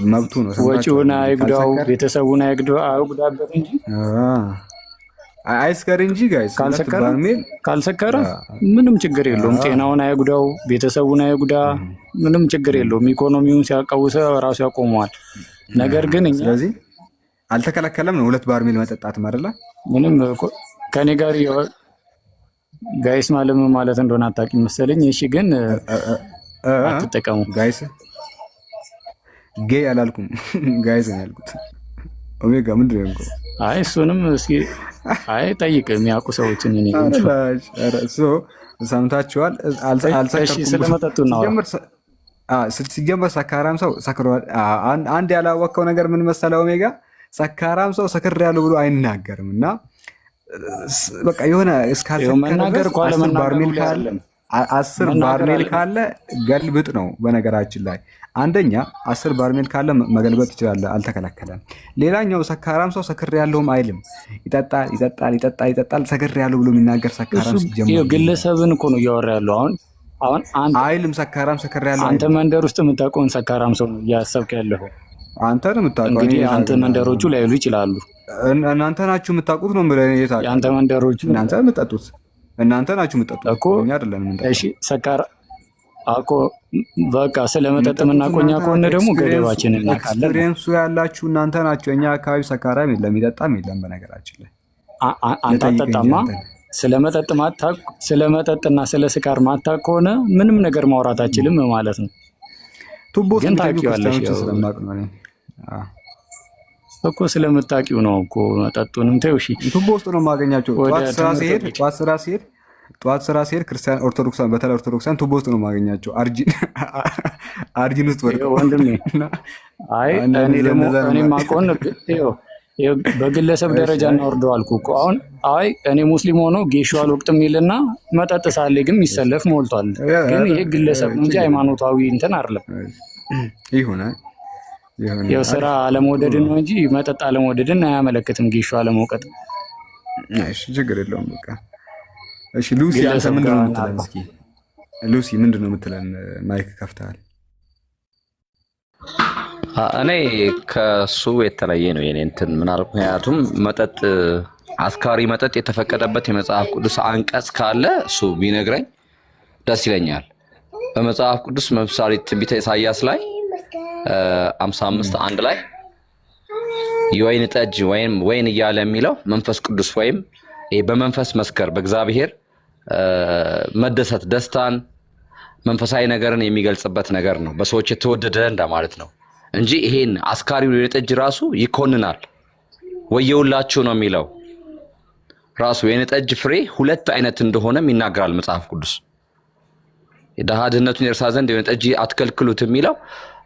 C: መብቱ ነው።
E: ወጪውን አይጉዳው፣ ቤተሰቡን አይጉዳበት እንጂ
C: አይስከር እንጂ ጋይስ
E: ካልሰከረ ምንም ችግር የለውም። ጤናውን አይጉዳው፣ ቤተሰቡን አይጉዳ፣ ምንም ችግር የለውም። ኢኮኖሚውን ሲያቀውሰ ራሱ ያቆመዋል። ነገር ግን
C: ስለዚህ አልተከለከለም ነው 2 ባርሜል መጠጣት አይደለ? ምንም
E: ከኔ ጋር ጋይስ ማለት እንደሆነ አታውቂም መሰለኝ። እሺ ግን አትጠቀሙ
C: ጋይስ። ጌይ አላልኩም ጋይስ ነው ያልኩት። ኦሜጋ ምንድን ነው ያልኩት?
E: አይ እሱንም እስኪ ጠይቅ የሚያውቁ ሰዎችን እኔ
C: ሰምታችኋል። አልሰከርኩም።
E: ስለመጠጡ ነው
C: ሲጀመር ሰካራም ሰው ሰክሯል። አንድ ያላወቀው ነገር ምን መሰለ ኦሜጋ፣ ሰካራም ሰው ሰክር ያለው ብሎ አይናገርም። እና በቃ የሆነ
E: እስካልሰከረ
C: 10 ባርሜል ካለ ገልብጥ ነው። በነገራችን ላይ አንደኛ 10 ባርሜል ካለ መገልበጥ ይችላል፣ አልተከለከለም። ሌላኛው ሰካራም ሰው ሰክር ያለውም አይልም፣ ይጠጣል። ሰክር ያለው ብሎ የሚናገር ሰካራም ሲጀምር
E: ግለሰብን እኮ ነው እያወራ ያለው። አሁን
C: አይልም ሰካራም ሰክር ያለው።
E: አንተ መንደር ውስጥ የምታውቀውን ሰካራም ሰው ነው እያሰብክ ያለው።
C: አንተ ነው የምታውቀው።
E: እንግዲህ አንተ መንደሮቹ ላይሉ ይችላሉ።
C: እናንተ ናችሁ የምታውቁት ነው የምልህ።
E: አንተ መንደሮቹ
C: እናንተ የምትጠጡት እናንተ ናችሁ የምትጠጡት
E: እኮ
C: እኛ አይደለም።
E: እሺ ሰካራ እኮ በቃ ስለመጠጥ የምናቆኛ ከሆነ ደግሞ ገደባችንን እናውቃለን።
C: ኤክስፒሪየንሱ ያላችሁ እናንተ ናችሁ። እኛ አካባቢ ሰካራም የለም ይጠጣም የለም። በነገራችን ላይ
E: አንተ አጠጣማ ስለመጠጥና ስለ ስካር ማታውቅ ከሆነ ምንም ነገር ማውራት አችልም ማለት ነው።
C: ቱቦ
E: ግን ታውቂዋለሽ እኮ ስለምታውቂው ነው እኮ መጠጡንም ተይው። እሺ
C: ቱቦ ውስጥ ነው የማገኛቸው። ጠዋት ስራ ሲሄድ ክርስቲያን ኦርቶዶክሳን፣ በተለይ ኦርቶዶክሳን ቱቦ ውስጥ ነው የማገኛቸው። አርጂን ውስጥ
E: ወንድሜ። አይ እኔ ደግሞ ማቆን በግለሰብ ደረጃ እናወርደው አልኩ እኮ። አሁን እኔ ሙስሊም ሆኖ ጌሾ አልወቅጥም ይልና መጠጥ ሳለ ግን የሚሰለፍ ሞልቷል። ግን ይሄ ግለሰብ እንጂ ሃይማኖታዊ እንትን አይደለም። ያው ስራ አለመውደድን ነው እንጂ መጠጥ አለመውደድን አያመለክትም። ጌሾ አለመውቀጥ።
C: እሺ ችግር የለውም በቃ። እሺ ሉሲ አንተ ምንድነው የምትለን? እስኪ ሉሲ ምንድነው የምትለን? ማይክ ከፍተሃል።
G: እኔ ከሱ የተለየ ነው የኔ እንትን ምክንያቱም መጠጥ አስካሪ መጠጥ የተፈቀደበት የመጽሐፍ ቅዱስ አንቀጽ ካለ እሱ ቢነግረኝ ደስ ይለኛል። በመጽሐፍ ቅዱስ ለምሳሌ ትንቢተ ኢሳይያስ ላይ 55:1 ላይ የወይን ጠጅ ወይን እያለ የሚለው መንፈስ ቅዱስ ወይም በመንፈስ መስከር በእግዚአብሔር መደሰት ደስታን መንፈሳዊ ነገርን የሚገልጽበት ነገር ነው። በሰዎች የተወደደ እንደማለት ነው እንጂ ይሄን አስካሪው የወይን ጠጅ ራሱ ይኮንናል። ወየውላችሁ ነው የሚለው ራሱ የወይን ጠጅ ፍሬ 2 አይነት እንደሆነም ይናገራል መጽሐፍ ቅዱስ። የድሃ ድህነቱን ይርሳ ዘንድ የወይን ጠጅ አትከልክሉት የሚለው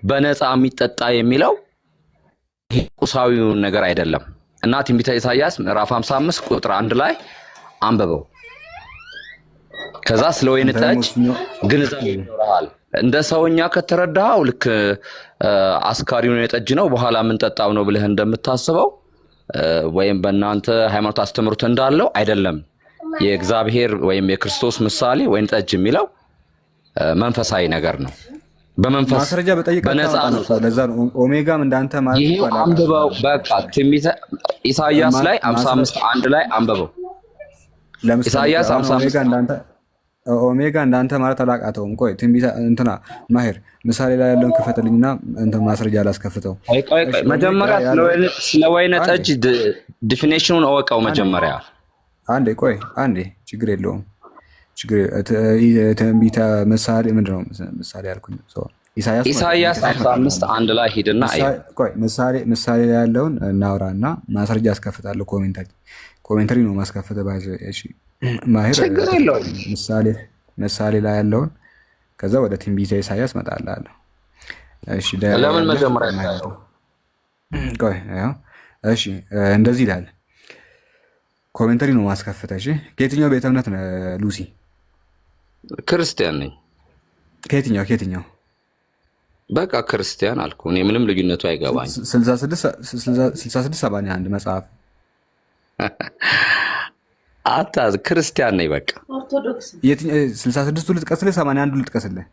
G: በነፃ የሚጠጣ የሚለው ይሄ ቁሳዊውን ነገር አይደለም። እና ትንቢተ ኢሳይያስ ምዕራፍ 55:1 ላይ አንብበው። ከዛ ስለ ወይን ጠጅ ግንዛቤ ይኖርሃል። እንደ ሰውኛ ከተረዳኸው ልክ አስካሪው ወይን ጠጅ ነው በኋላ ምን ጠጣው ነው ብለህ እንደምታስበው ወይም በእናንተ ሃይማኖት አስተምሩት እንዳለው አይደለም። የእግዚአብሔር ወይም የክርስቶስ ምሳሌ ወይን ጠጅ የሚለው መንፈሳዊ ነገር ነው። በመንፈስ
C: ማስረጃ በነፃ ነው። ለዛ ኦሜጋም እንዳንተ ማለት
G: ይሄ አንብበው። በቃ ትንቢተ ኢሳይያስ ላይ 55:1 ላይ አንብበው። ኢሳይያስ 55
C: ኦሜጋ እንዳንተ ማለት አላቃተውም። ቆይ ትንቢተ እንትና ማሄር ምሳሌ ላይ ያለውን ክፈትልኝና እንትን ማስረጃ አላስከፍተው።
G: ቆይ መጀመሪያ ስለ ወይን ጠጅ ዲፊኒሽኑን አወቀው መጀመሪያ።
C: አንዴ ችግር የለውም። ትንቢተ ምሳሌ ምንድነው? ምሳሌ ያልኩኝ
G: ኢሳይያስ 55:1 ላይ ሂድና
C: ቆይ ምሳሌ ላይ ያለውን እናውራና ማስረጃ አስከፍታለሁ። ኮሜንተሪ ነው ማስከፈተ ባይዘ። እሺ ማሄር ምሳሌ ላይ ያለውን ከዛ ወደ ትንቢተ ኢሳይያስ መጣላለሁ። እሺ
G: ለምን መጀመሪያ
C: እሺ እንደዚህ ይላል። ኮሜንተሪ ነው ማስከፈተ። እሺ ከየትኛው ቤተ እምነት ነው ሉሲ?
G: ክርስቲያን ነኝ።
C: ከየትኛው?
G: በቃ ክርስቲያን አልኩ። እኔ ምንም ልዩነቱ አይገባኝ።
C: 66:71 መጽሐፍ
G: አታዝ ክርስቲያን ነኝ። በቃ
H: ኦርቶዶክስ
C: 66 ልጥቀስልህ 81 ልጥቀስልህ?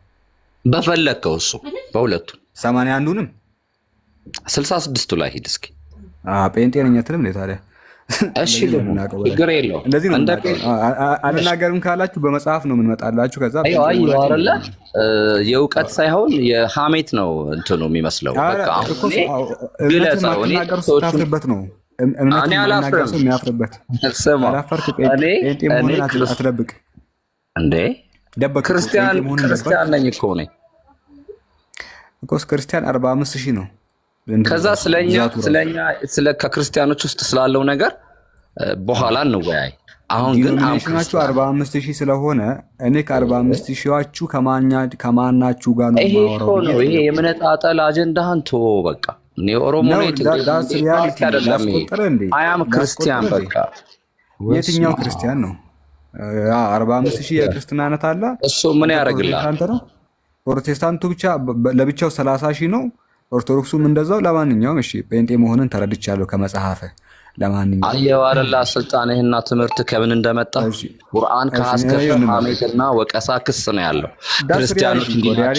G: በፈለከው እሱ በሁለቱም
C: 81ንም
G: 66 ላይ ሂድ እስኪ።
C: ጴንጤ ነኝ አትልም እንዴ ታዲያ?
G: እሺ ችግር የለውም።
C: እንደዚህ ነው አልናገርም ካላችሁ በመጽሐፍ ነው የምንመጣላችሁ። ከዛ
G: አይደለ የእውቀት ሳይሆን የሐሜት ነው እንትኑ የሚመስለው። በቃ አሁን ግለሰው እኔ
C: ታፍርበት ነው እምነት ማናገር ሰው የሚያፍርበት አላፈርክ ጴንጤ መሆንን አትደብቅ እንዴ ደበቅ። ክርስቲያን
G: ነኝ እኮ ነኝ
C: እኮ ክርስቲያን 45,000 ነው።
G: ከዛ ስለ ከክርስቲያኖች ውስጥ ስላለው ነገር በኋላ እንወያይ። አሁን ግን
C: አምሽናችሁ 45,000 ስለሆነ እኔ ከ45,000ዎቹ ከማናችሁ ጋር ነው
G: የማወራው። ይሄ የመነጣጠል አጀንዳህን ተወው በቃ። እኔ ኦሮሞ ነኝ አይደለም። አያም ክርስቲያን በቃ።
C: የትኛው ክርስቲያን ነው? 45,000 የክርስትና አይነት አለ።
G: እሱ ምን ያደርግልሃል?
C: ፕሮቴስታንቱ ብቻ ለብቻው 30,000 ነው። ኦርቶዶክሱም እንደዛው። ለማንኛውም እሺ ጴንጤ መሆንን ተረድቻለሁ ከመጽሐፈ። ለማንኛውም
G: አየው አይደል ስልጣንህና ትምህርት ከምን እንደመጣ ቁርአን ከሐሰት ሐሜትና ወቀሳ ክስ ነው ያለው። ክርስቲያኖች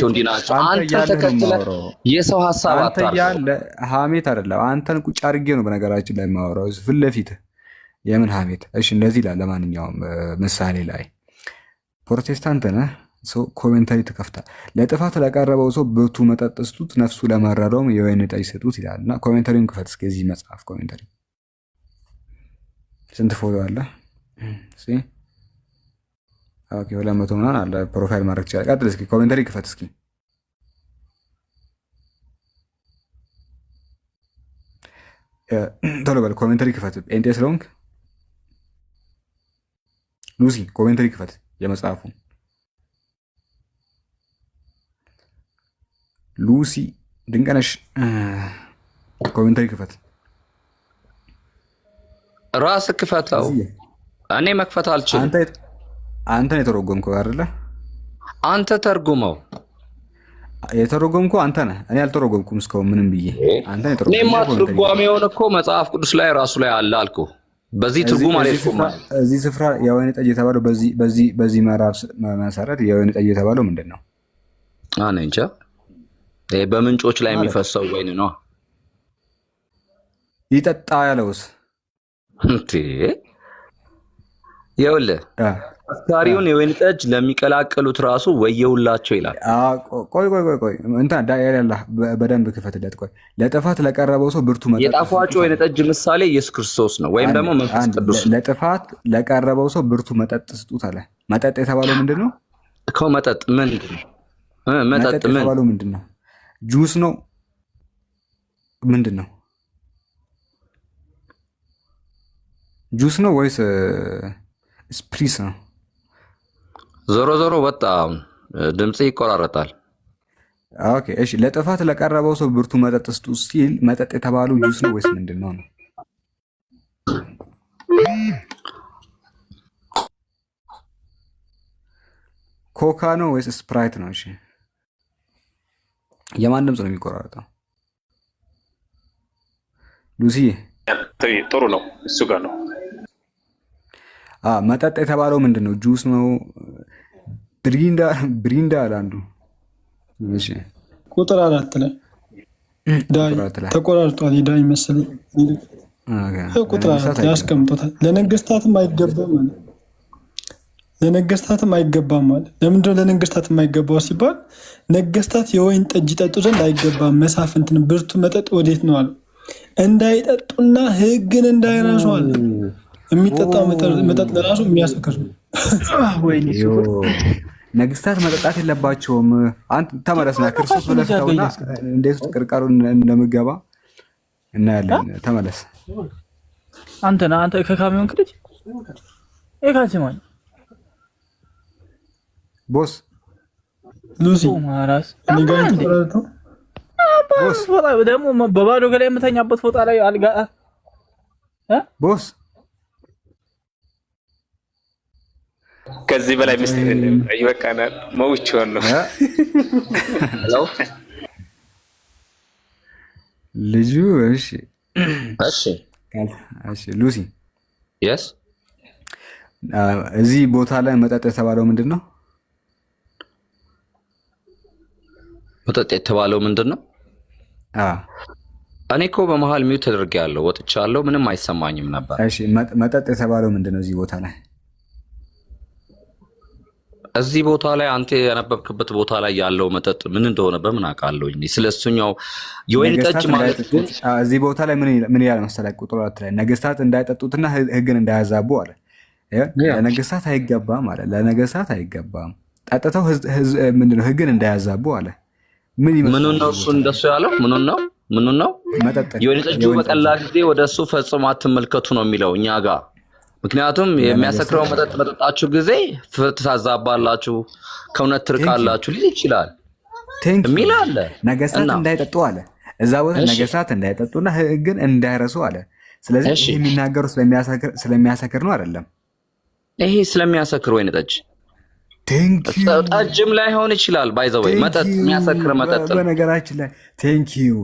G: እንዲናቸው አንተ ተከትለህ የሰው ሐሳብ አታርፍ።
C: ያለ ሐሜት አይደለም። አንተን ቁጭ አድርጌ ነው በነገራችን ላይ የማወራው ፊት ለፊት። የምን ሐሜት? እሺ እንደዚህ ይላል። ለማንኛውም ምሳሌ ላይ ፕሮቴስታንት ነህ ሰው ኮሜንታሪ ተከፍታ ለጥፋት ለቀረበው ሰው ብርቱ መጠጥ ስጡት፣ ነፍሱ ለመረረውም የወይን ጠጅ ስጡት ይላልና ኮሜንታሪውን ክፈት እስኪ። እዚህ መጽሐፍ ኮሜንታሪ ስንት ፎሎ አለ? እሺ ኦኬ 200 ምናምን አለ። ፕሮፋይል ማድረግ ይችላል። ቀጥል እስኪ ኮሜንታሪ ክፈት እስኪ። ቶሎ በል ኮሜንታሪ ክፈት። ጴንጤ ስለሆንክ ሉሲ ኮሜንታሪ ክፈት የመጽሐፉ ሉሲ ድንቀነሽ ኮሜንታሪ ክፈት።
G: ራስ ክፈተው። እኔ መክፈት አልችልም።
C: አንተ ነው የተረጎምከው አይደለ?
G: አንተ ተርጉመው።
C: የተረጎምከው አንተ ነህ። እኔ አልተረጎምኩም እስካሁን ምንም ብዬ። አንተ ነው የተረጎምከው።
G: እኔማ ትርጓሜውን እኮ መጽሐፍ ቅዱስ ላይ ራሱ ላይ አለ አልኩህ። በዚህ ትርጉም አልኩህ።
C: እዚህ ስፍራ የወይን ጠጅ የተባለው በዚህ ምዕራፍ መሰረት የወይን ጠጅ የተባለው ምንድን ነው?
G: እኔ እንጃ። በምንጮች ላይ የሚፈሰው ወይን ነው።
C: ይጠጣ ያለውስ
G: እንዴ? ይኸውልህ አስካሪውን የወይን ጠጅ ለሚቀላቀሉት ራሱ ወየውላቸው ይላል።
C: ቆይ እንትን ዳያላ በደንብ ክፈትለት። ቆይ ለጥፋት ለቀረበው ሰው ብርቱ መጠጥ
G: የጣፋጩ ወይን ጠጅ ምሳሌ ኢየሱስ ክርስቶስ ነው፣ ወይም ደግሞ መንፈስ ቅዱስ።
C: ለጥፋት ለቀረበው ሰው ብርቱ መጠጥ ስጡት አለ። መጠጥ የተባለው ምንድን ነው?
G: እኮ መጠጥ ምንድን ነው? መጠጥ
C: የተባለው ምንድን ነው? ጁስ ነው? ምንድን ነው? ጁስ ነው ወይስ ስፕሪስ ነው?
G: ዞሮ በጣም ድምጽ ይቆራረጣል።
C: ኦኬ እሺ። ለጥፋት ለቀረበው ሰው ብርቱ መጠጥ ስጡ ሲል መጠጥ የተባለው ጁስ ነው ወይስ ምንድን ነው? ኮካ ነው ወይስ ስፕራይት ነው? እሺ የማን ድምጽ ነው የሚቆራረጠው? ሉሲ
H: ጥሩ ነው፣ እሱ ጋር ነው።
C: መጠጥ የተባለው ምንድን ነው? ጁስ ነው? ብሪንዳ አላንዱ። እሺ
D: ቁጥር 4 ላይ ዳይ ተቆራርጧል። ዳይ መሰለኝ ቁጥር 4 ያስቀምጦታል። ለነገስታትም አይገባም ማለት ለነገስታትም አይገባም ማለት። ለምንድን ነው ለነገስታት የማይገባው ሲባል ነገስታት የወይን ጠጅ ይጠጡ ዘንድ አይገባም፣ መሳፍንትን ብርቱ መጠጥ ወዴት ነው አለ እንዳይጠጡና ሕግን እንዳይረሱ አለ። የሚጠጣው መጠጥ ለራሱ የሚያሰክር ነው።
C: ነገስታት መጠጣት የለባቸውም። አንተ ተመለስና ክርስቶስ ብለህ ተውና እንዴት ቅርቃሩ እንደምገባ እናያለን። ተመለስ።
I: አንተ ከካሚዮን ክልጅ ኤካሲማን
C: ቦስ
D: ሉሲ
I: ማራስ
C: ቦስ
I: ደግሞ በባዶ ገላይ የምተኛበት ፎጣ ላይ አልጋ
C: ቦስ
H: ከዚህ በላይ ምስጢር የለም። ይበቃናል። መውቻውን ነው
C: ልጁ። እሺ ሉሲ እዚህ ቦታ ላይ መጠጥ የተባለው ምንድን ነው?
G: መጠጥ የተባለው ምንድን ነው? እኔ እኮ በመሃል ሚውት ተደርጌያለሁ፣ ወጥቻለሁ፣ ምንም አይሰማኝም ነበር።
C: እሺ መጠጥ የተባለው ምንድነው እዚህ ቦታ ላይ?
G: እዚህ ቦታ ላይ አንተ የነበብክበት ቦታ ላይ ያለው መጠጥ ምን እንደሆነ በምን አውቃለሁ? ስለሱኛው የወይን ጠጅ ማለት
C: እዚህ ቦታ ላይ ምን ይላል መሰለህ? ቁጥር 4 ላይ ነገስታት እንዳይጠጡትና ህግን እንዳያዛቡ አለ። ለነገስታት አይገባም አለ። ለነገስታት አይገባም ጠጥተው ምንድነው ህግን እንዳያዛቡ አለ። ምን
G: ነው እሱ እንደሱ ያለው? ምን ነው የወይን ጠጁ በቀላ ጊዜ ወደሱ ፈጽሞ አትመልከቱ ነው የሚለው እኛ ጋር። ምክንያቱም የሚያሰክረው መጠጥ መጠጣችሁ ጊዜ ፍርድ ታዛባላችሁ፣ ከእውነት ትርቃላችሁ ሊል ይችላል የሚል አለ።
C: ነገስታት እንዳይጠጡ አለ እዛ ቦታ፣ ነገስታት እንዳይጠጡና ህግን እንዳይረሱ አለ። ስለዚህ ይሄ የሚናገሩ ስለሚያሰክር ነው አይደለም?
G: ይሄ ስለሚያሰክር ወይን ጠጅ ጠጅም ላይ ሆን ይችላል። ባይዘወይ መጠጥ የሚያሰክር መጠጥ
C: በነገራችን ላይ ቴንኪዩ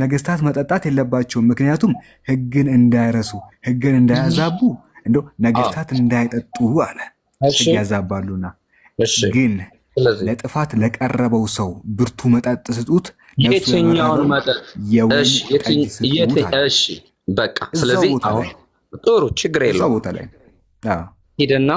C: ነገስታት መጠጣት የለባቸውም። ምክንያቱም ህግን እንዳይረሱ፣ ህግን እንዳያዛቡ፣ እንደው ነገስታት እንዳይጠጡ አለ። ህግ ያዛባሉና። ግን ለጥፋት ለቀረበው ሰው ብርቱ መጠጥ ስጡት።
G: የትኛውን መጠጥ? እሺ በቃ ስለዚህ አሁን ጥሩ ችግር የለውም ሄደና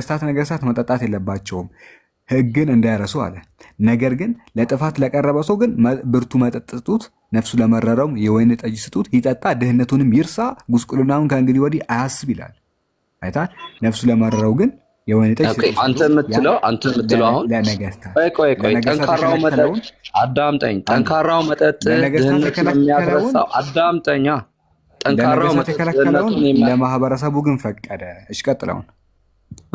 C: ነገስታት መጠጣት የለባቸውም ህግን እንዳይረሱ አለ። ነገር ግን ለጥፋት ለቀረበ ሰው ግን ብርቱ መጠጥ ስጡት፣ ነፍሱ ለመረረውም የወይን ጠጅ ስጡት፣ ይጠጣ፣ ድህነቱንም ይርሳ፣ ጉስቁልናውን ከእንግዲህ ወዲህ አያስብ ይላል። አይታል። ነፍሱ ለመረረው ግን የወይን ጠጅ ስጡት።
G: አንተ የምትለው አሁን ቆይ ጠንካራው መጠጥ አዳምጠኝ። ጠንካራው መጠጥ ድህነቱን የሚያስረሳው አዳምጠኛ። ጠንካራው መጠጥ
C: ለማህበረሰቡ ግን ፈቀደ። እሺ ቀጥለውን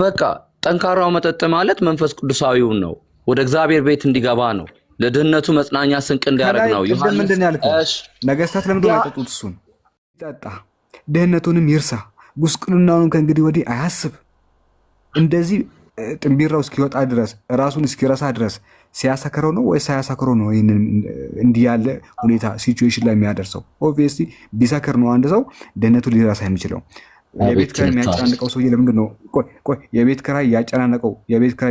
G: በቃ ጠንካራው መጠጥ ማለት መንፈስ ቅዱሳዊውን ነው፣ ወደ እግዚአብሔር ቤት እንዲገባ ነው፣ ለድህነቱ መጽናኛ ስንቅ እንዲያደርግ ነው።
C: ነገስታት ለምንድን ነው ያጠጡት? እሱን ይጠጣ፣ ድህነቱንም ይርሳ፣ ጉስቁልናውን ከእንግዲህ ወዲህ አያስብ። እንደዚህ ጥንቢራው እስኪወጣ ድረስ ራሱን እስኪረሳ ድረስ ሲያሰክረው ነው ወይስ ሳያሰክረው ነው? ይህንን እንዲህ ያለ ሁኔታ ሲቹዌሽን ላይ የሚያደርሰው ኦብቪየስሊ ቢሰክር ነው አንድ ሰው ድህነቱ ሊረሳ የሚችለው። የቤት ኪራይ የሚያጨናንቀው ሰውዬ ለምንድን ነው? የቤት ኪራይ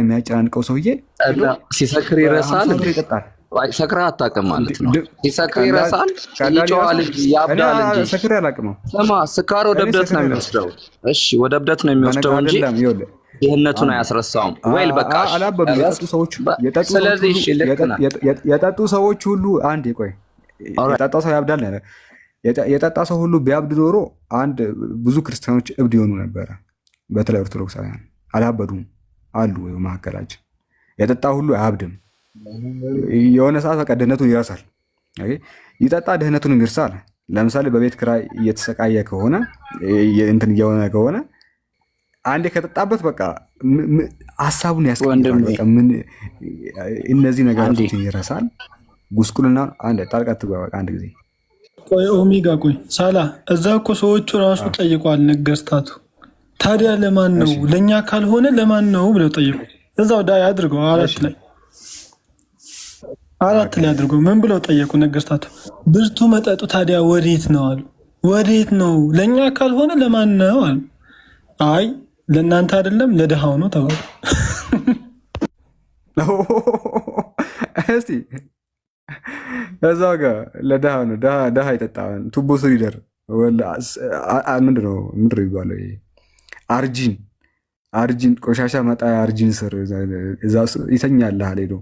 C: የሚያጨናንቀው ሰውዬ
G: ሲሰክር ይረሳል?
C: ይጠጣል?
G: ሰክራ አታውቅም ማለት ነው። ሲሰክር ይረሳል? ይጨዋ ልጅ ያብዳል እንጂ
C: ሰክሬ አላውቅም።
G: ስማ ስካር ወደ እብደት ነው የሚወስደው። እሺ ወደ እብደት ነው የሚወስደው እንጂ ድህነቱን አያስረሳውም። ወይል በቃ ስለዚህ
C: የጠጡ ሰዎች ሁሉ አንድ ቆይ የጠጣ ሰው ያብዳል። የጠጣ ሰው ሁሉ ቢያብድ ኖሮ አንድ ብዙ ክርስቲያኖች እብድ ይሆኑ ነበረ። በተለይ ኦርቶዶክሳውያን አላበዱም አሉ መካከላችን። የጠጣ ሁሉ አያብድም። የሆነ ሰዓት በቃ ድህነቱን ይረሳል። ይጠጣ ድህነቱንም ይርሳል። ለምሳሌ በቤት ኪራይ እየተሰቃየ ከሆነ እንትን እየሆነ ከሆነ አንዴ ከጠጣበት በቃ ሀሳቡን ያስቀምጣል። በቃ ምን እነዚህ ነገሮችን ይረሳል። ጉስቁልና አንድ ጣልቃት ትገባ በቃ አንድ ጊዜ
D: ቆይ ኦሜጋ ቆይ ሳላ እዛ እኮ ሰዎቹ ራሱ ጠይቋል ነገስታቱ። ታዲያ ለማን ነው? ለኛ ካልሆነ ለማን ነው ብለው ጠይቁ። እዛው ዳይ አድርገው አራት ላይ አድርገው ምን ብለው ጠየቁ ነገስታቱ? ብርቱ መጠጡ ታዲያ ወዴት ነው አሉ። ወዴት ነው? ለኛ ካልሆነ ለማን ነው አሉ። አይ ለእናንተ አይደለም ለድሃው ነው ተባሉ።
C: እስቲ እዛው ጋር ለድሃ ነው። ድሃ ይጠጣል። ቱቦ ስር ይደር ምንድነው ይባለው? አርጂን ቆሻሻ መጣያ አርጂን ስር እዛ ይተኛል። ሄዶ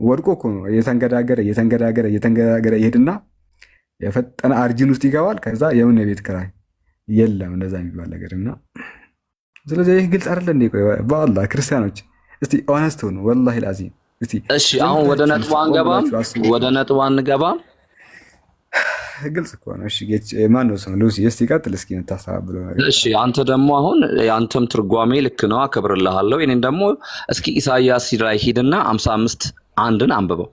C: ወድቆ እኮ ነው እየተንገዳገረ ይሄድና የፈጠነ አርጂን ውስጥ ይገባል። ከዛ የምን የቤት ኪራይ የለም እንደዛ የሚባል ነገርና ስለዚህ ይህ ግልጽ አይደለ እንዴ? ቆይ በአላህ ክርስቲያኖች እስቲ ኦነስት ሁኑ። ወላሂ ላዚም እስቲ
G: እሺ፣ አሁን ወደ ነጥቡ አንገባም።
C: ግልጽ እኮ ነው። እሺ ማን ነው ስም ሉሲ? እስቲ ቀጥል እስኪ የምታስተባብለው ነገር።
G: እሺ አንተ ደግሞ አሁን የአንተም ትርጓሜ ልክ ነው፣ አከብርልሃለሁ። እኔን ደግሞ እስኪ ኢሳይያስ ላይ ሂድና 55 1ን አንብበው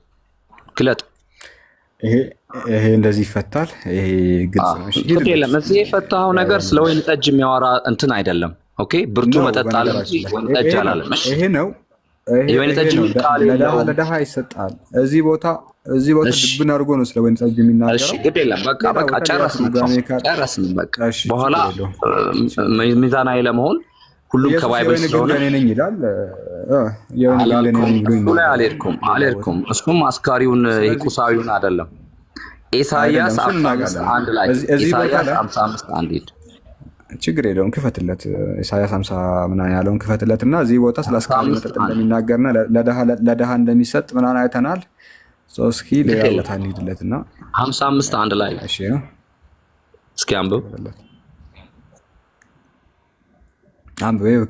G: ክለጥ።
C: ይሄ እንደዚህ ይፈታል። ይሄ ግልጽ ነው። እሺ
G: የለም እዚህ የፈታው ነገር ስለ ወይን ጠጅ የሚያወራ እንትን አይደለም። ኦኬ ብርቱ መጠጥ አለ እንጂ ወይን ጠጅ አላለም። እሺ
C: ይሄ ነው።
G: የወይን ጠጅ ቃል
C: ለድሃ ይሰጣል። እዚህ ቦታ ድብን አድርጎ ነው ስለ ወይን ጠጅ የሚናገረው።
G: እሺ ግድ የለም በቃ ጨረስን። በቃ በኋላ ሚዛናዊ ለመሆን ሁሉም ከባይብል ስለሆነ
C: ነኝ ይላል።
G: አልሄድኩም። እሱም አስካሪውን ቁሳዊውን አይደለም። ኢሳይያስ 55 ላይ ኢሳይያስ 55 1 ሂድ።
C: ችግር የለውም ክፈትለት። ኢሳይያስ 50 ምናምን ያለውን ክፈትለት እና እዚህ ቦታ ስለ አስካሪ መጠጥ እንደሚናገርና ለደሃ እንደሚሰጥ ምናምን አይተናል። እስኪ ሌላ ቦታ እንሂድለትና
G: 55 1 ላይ
C: እሺ፣
G: እስኪ አንብብ።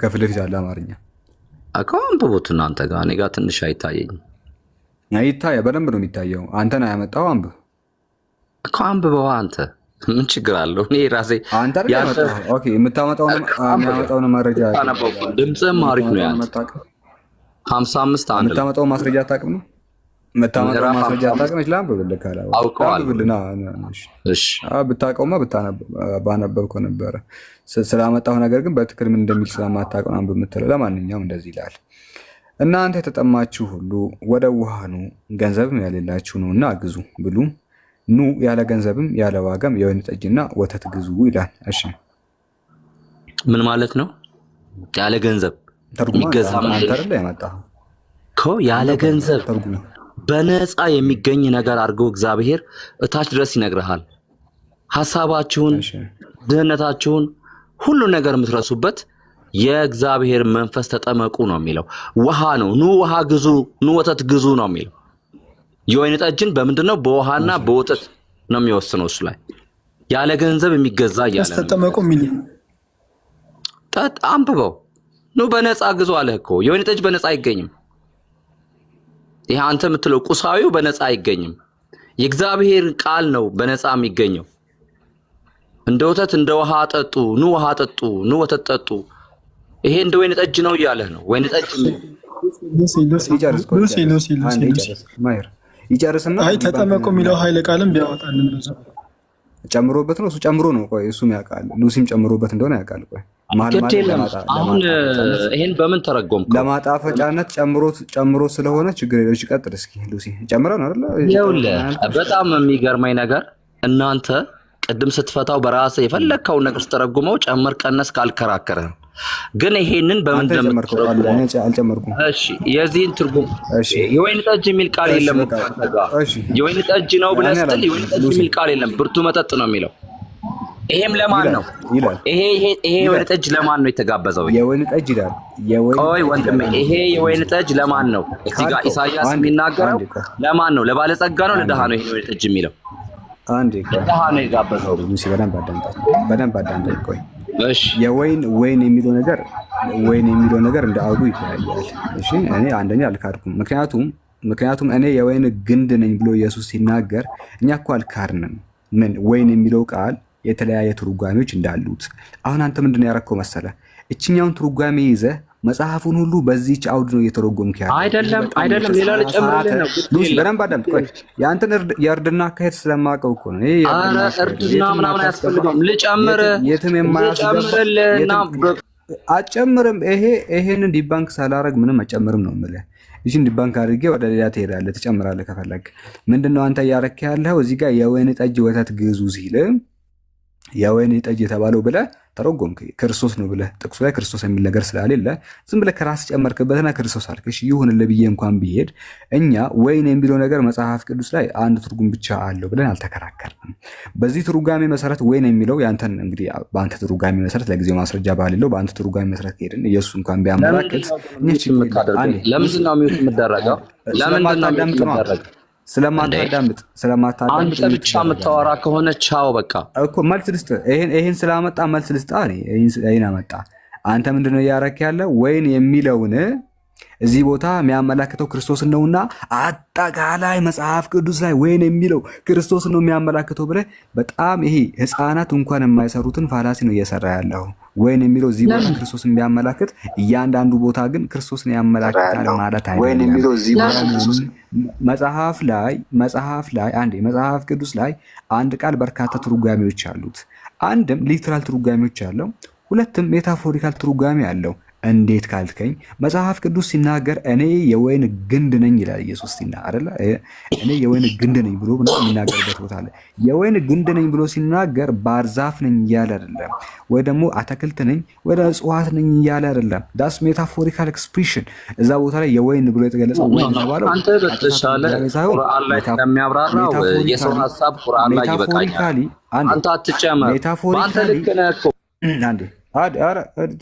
C: ከፊት ለፊት ያለ አማርኛ
G: እኮ አንብቡት እናንተ ጋር። እኔ ጋር ትንሽ አይታየኝም።
C: ይታያል፣ በደንብ ነው የሚታየው። አንተ ነው ያመጣው። አንብብ
G: እኮ አንብበዋ አንተ። ምን ችግር አለው? እኔ ራሴ
C: የምታመጣውን መረጃ
G: ድምፅህም አሪፍ ነው። ያን 55 1
C: የምታመጣውን ማስረጃ አታውቅም ነው የምታመጣውን ማስረጃ አታውቅም። ይችላል አንብብልህ ካለ አንብብልና እሺ፣ ብታውቀውማ ባነበብከው ነበረ። ስላመጣው ነገር ግን በትክክል ምን እንደሚል ስለማታውቀው አንብብ የምትለው። ለማንኛውም እንደዚህ ይላል፣ እናንተ የተጠማችሁ ሁሉ ወደ ውሃ ኑ፣ ገንዘብም ያሌላችሁ ነውና ግዙ፣ ብሉ። ኑ ያለ ገንዘብም ያለ ዋጋም የወይን ጠጅና ወተት ግዙ ይላል። እሺ
G: ምን ማለት ነው? ያለ ገንዘብ የሚገዛ ማለት ነው። ያለ ገንዘብ በነፃ የሚገኝ ነገር አድርገው እግዚአብሔር እታች ድረስ ይነግርሃል። ሐሳባችሁን፣ ድህነታችሁን፣ ሁሉ ነገር የምትረሱበት የእግዚአብሔር መንፈስ ተጠመቁ ነው የሚለው። ውሃ ነው። ኑ ውሃ ግዙ፣ ኑ ወተት ግዙ ነው የሚለው። የወይን ጠጅን በምንድነው? በውሃና በወተት ነው የሚወስነው። እሱ ላይ ያለ ገንዘብ የሚገዛ እያለ ነው።
D: ተጠመቁ የሚል
G: አንብበው። ኑ በነፃ ግዙ አለህ እኮ። የወይን ጠጅ በነፃ አይገኝም። ይሄ አንተ የምትለው ቁሳዊው በነፃ አይገኝም። የእግዚአብሔር ቃል ነው በነፃ የሚገኘው። እንደ ወተት እንደ ውሃ ጠጡ፣ ኑ ውሃ ጠጡ፣ ኑ ወተት ጠጡ። ይሄ እንደ ወይን ጠጅ ነው እያለህ ነው። ወይን ጠጅ
C: ይጨርስና
D: አይ ተጠመቁ የሚለው ኃይለ ቃልም ቢያወጣልን ብዙ
C: ጨምሮበት ነው። እሱ ጨምሮ ነው። ቆይ እሱም ያውቃል፣ ሉሲም ጨምሮበት እንደሆነ ያውቃል። ቆይ
G: አሁን ይሄን በምን ተረጎምከው?
C: ለማጣፈጫነት ጨምሮ ስለሆነ ችግር የለውም። ቀጥል እስኪ ሉሲ። ጨምረው ነው አይደል?
G: ይኸውልህ በጣም የሚገርመኝ ነገር እናንተ ቅድም ስትፈታው በራስህ የፈለግከውን ነገር ስተረጉመው ጨምር ቀነስ ካልከራከረህ ግን ይሄንን በምን
C: አልጨመርኩም።
G: እሺ የዚህን ትርጉም የወይን ጠጅ የሚል ቃል የለም። የወይን ጠጅ ነው ብለህ ስትል የወይን ጠጅ የሚል ቃል የለም። ብርቱ መጠጥ ነው የሚለው። ይሄም ለማን ነው? ይሄ የወይን ጠጅ ለማን ነው የተጋበዘው?
C: የወይን ጠጅ ይላል።
G: ቆይ ወንድሜ፣ ይሄ የወይን ጠጅ ለማን ነው? እዚህ ጋር ኢሳይያስ የሚናገረው ለማን ነው? ለባለጸጋ ነው ለድሃ ነው? ይሄ የወይን ጠጅ የሚለው ለድሃ ነው የጋበዘው።
C: በደንብ አዳምጠኝ። ቆይ የወይን የሚለው ነገር እንደ አውዱ ይተያያል። እሺ እኔ አንደኛ አልካድኩም። ምክንያቱም እኔ የወይን ግንድ ነኝ ብሎ ኢየሱስ ሲናገር እኛ እኮ አልካድንም። ምን ወይን የሚለው ቃል የተለያየ ትርጓሜዎች እንዳሉት አሁን አንተ ምንድነው ያረከው መሰለ? እችኛውን ትርጓሜ ይዘህ መጽሐፉን ሁሉ በዚህች አውድ ነው እየተረጎምክ ያለው።
G: አይደለም ሌላ ልጨምርልህ ነው።
C: በደንብ አዳምጥ። ቆይ ያንተን የእርድና አካሄድ ስለማውቀው እኮ ነው።
G: ኧረ እርድና ምናምን አያስፈልገውም።
C: የትም የማያስገባ አጨምርም። ይሄንን ዲባንክ ሳላረግ ምንም አጨምርም ነው የምልህ። ይህን ዲባንክ አድርጌ ወደ ሌላ ትሄዳለህ፣ ትጨምራለህ ከፈለግ። ምንድነው አንተ እያረክ ያለው? እዚህ ጋር የወይን ጠጅ ወተት ግዙ ሲል የወይን ጠጅ የተባለው ብለህ ተረጎምክ። ክርስቶስ ነው ብለህ ጥቅሱ ላይ ክርስቶስ የሚል ነገር ስላሌለ ዝም ብለህ ከራስ ጨመርክበትና ክርስቶስ አልክሽ። ይሁንልህ ብዬ እንኳን ብሄድ እኛ ወይን የሚለው ነገር መጽሐፍ ቅዱስ ላይ አንድ ትርጉም ብቻ አለው ብለን አልተከራከርንም። በዚህ ትርጓሜ መሰረት ወይን የሚለው ያንተን እንግዲህ በአንተ ትርጓሜ መሰረት ለጊዜው ማስረጃ ባሌለው በአንተ ትርጓሜ መሰረት ከሄድን ኢየሱስ እንኳን ቢያመላክት
G: ለምንድን ነው የሚወት የምደረገው?
C: ስለማታዳምጥ
G: አንተ ብቻ የምታወራ ከሆነ ቻው በቃ
C: እኮ መልስ ልስጥ። ይሄን ስላመጣ መልስ ልስጥ። ይሄን አመጣ። አንተ ምንድነው እያረክ ያለ? ወይን የሚለውን እዚህ ቦታ የሚያመላክተው ክርስቶስን ነውና አጠቃላይ መጽሐፍ ቅዱስ ላይ ወይን የሚለው ክርስቶስን ነው የሚያመላክተው ብለህ በጣም ይሄ ህፃናት እንኳን የማይሰሩትን ፋላሲ ነው እየሰራ ያለው። ወይን የሚለው እዚህ ቦታ ክርስቶስን ቢያመላክት እያንዳንዱ ቦታ ግን ክርስቶስን ያመላክታል ማለት አይደለም። ወይን የሚለው እዚህ ቦታ መጽሐፍ ቅዱስ ላይ አንድ ቃል በርካታ ትርጓሜዎች አሉት። አንድም ሊትራል ትርጓሜዎች አለው፣ ሁለትም ሜታፎሪካል ትርጓሜ አለው። እንዴት ካልከኝ መጽሐፍ ቅዱስ ሲናገር እኔ የወይን ግንድ ነኝ ይላል ኢየሱስ አይደለ? እኔ የወይን ግንድ ነኝ ብሎ የሚናገርበት ቦታ አለ። የወይን ግንድ ነኝ ብሎ ሲናገር ባር ዛፍ ነኝ እያለ አይደለም፣ ወይ ደግሞ አትክልት ነኝ ወይ እጽዋት ነኝ እያለ አይደለም። ዳስ ሜታፎሪካል ኤክስፕሬሽን። እዛ ቦታ ላይ የወይን ብሎ የተገለጸው ወይን የተባለው
G: አንተ በተሻለ ቁርአን ላይ ስለሚያብራራው የሰው ሐሳብ ቁርአን ላይ ይበቃኛል። አንተ አትጨመር። አንተ ልክ ነህ እኮ
C: አንዴ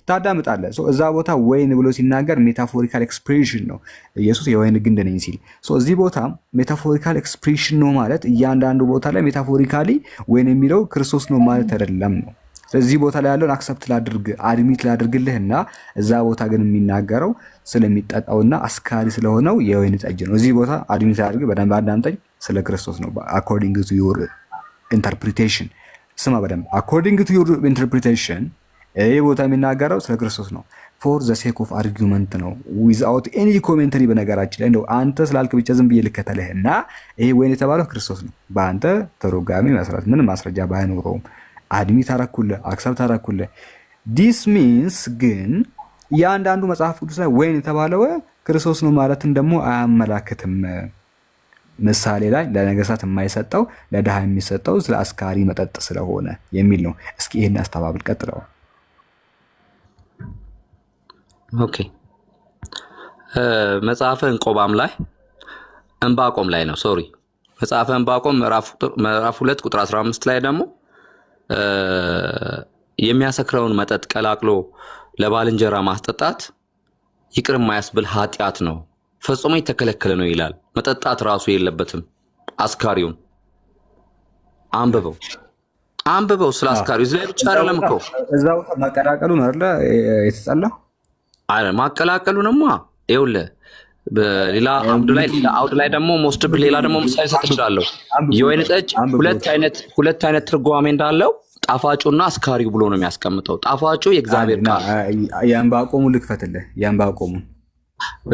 C: ታዳምጣለህ። እዛ ቦታ ወይን ብሎ ሲናገር ሜታፎሪካል ኤክስፕሬሽን ነው። ኢየሱስ የወይን ግንድ ነኝ ሲል እዚህ ቦታ ሜታፎሪካል ኤክስፕሬሽን ነው ማለት እያንዳንዱ ቦታ ላይ ሜታፎሪካሊ ወይን የሚለው ክርስቶስ ነው ማለት አይደለም ነው። ስለዚህ ቦታ ላይ ያለውን አክሰፕት ላድርግ አድሚት ላድርግልህና እዛ ቦታ ግን የሚናገረው ስለሚጠጣውና አስካሪ ስለሆነው የወይን ጠጅ ነው። እዚህ ቦታ አድሚት ላድርግ፣ በደንብ አዳምጠኝ። ስለ ክርስቶስ ነው አኮርዲንግ ቱ ዩር ኢንተርፕሪቴሽን። ስማ በደንብ አኮርዲንግ ቱ ዩር ኢንተርፕሪቴሽን ይህ ቦታ የሚናገረው ስለ ክርስቶስ ነው። ፎር ዘ ሴክ ኦፍ አርጊመንት ነው ዊዝአውት ኤኒ ኮሜንተሪ። በነገራችን ላይ እንደው አንተ ስላልክ ብቻ ዝም ብዬ ልከተልህና ይሄ ወይን የተባለው ክርስቶስ ነው በአንተ ተሮጋሚ መሰረት ምንም ማስረጃ ባይኖረውም አድሚት አረኩልህ፣ አክሰፕት አረኩልህ። ዲስ ሚንስ ግን እያንዳንዱ መጽሐፍ ቅዱስ ላይ ወይን የተባለው ክርስቶስ ነው ማለትን ደግሞ አያመላክትም። ምሳሌ ላይ ለነገስታት የማይሰጠው ለድሃ የሚሰጠው ስለ አስካሪ መጠጥ ስለሆነ የሚል ነው። እስኪ ይሄን አስተባብል ቀጥለው።
G: ኦኬ መጽሐፈ ዕንባቆም ላይ ነው። ሶሪ መጽሐፈ ዕንባቆም ምዕራፍ 2 ቁጥር 15 ላይ ደግሞ የሚያሰክረውን መጠጥ ቀላቅሎ ለባልንጀራ ማስጠጣት ይቅር የማያስብል ኃጢአት ነው፣ ፈጽሞ የተከለከለ ነው ይላል። መጠጣት ራሱ የለበትም አስካሪውን። አንብበው ስለ አስካሪው እዚህ ላይ ብቻ አይደለም እኮ
C: እዛው ማቀላቀሉ ነው አይደል የተጻለው?
G: አረ ማቀላቀሉንማ ይኸውልህ በሌላ አውድ ላይ ደግሞ ሞስትብል ሌላ ደግሞ ምሳሌ ሰጥ እችላለሁ። የወይን ጠጅ ሁለት አይነት ትርጓሜ እንዳለው ጣፋጩና አስካሪው ብሎ ነው የሚያስቀምጠው። ጣፋጩ የእግዚአብሔር ቃል
C: የዕንባቆሙ ልክፈትልህ። የዕንባቆሙ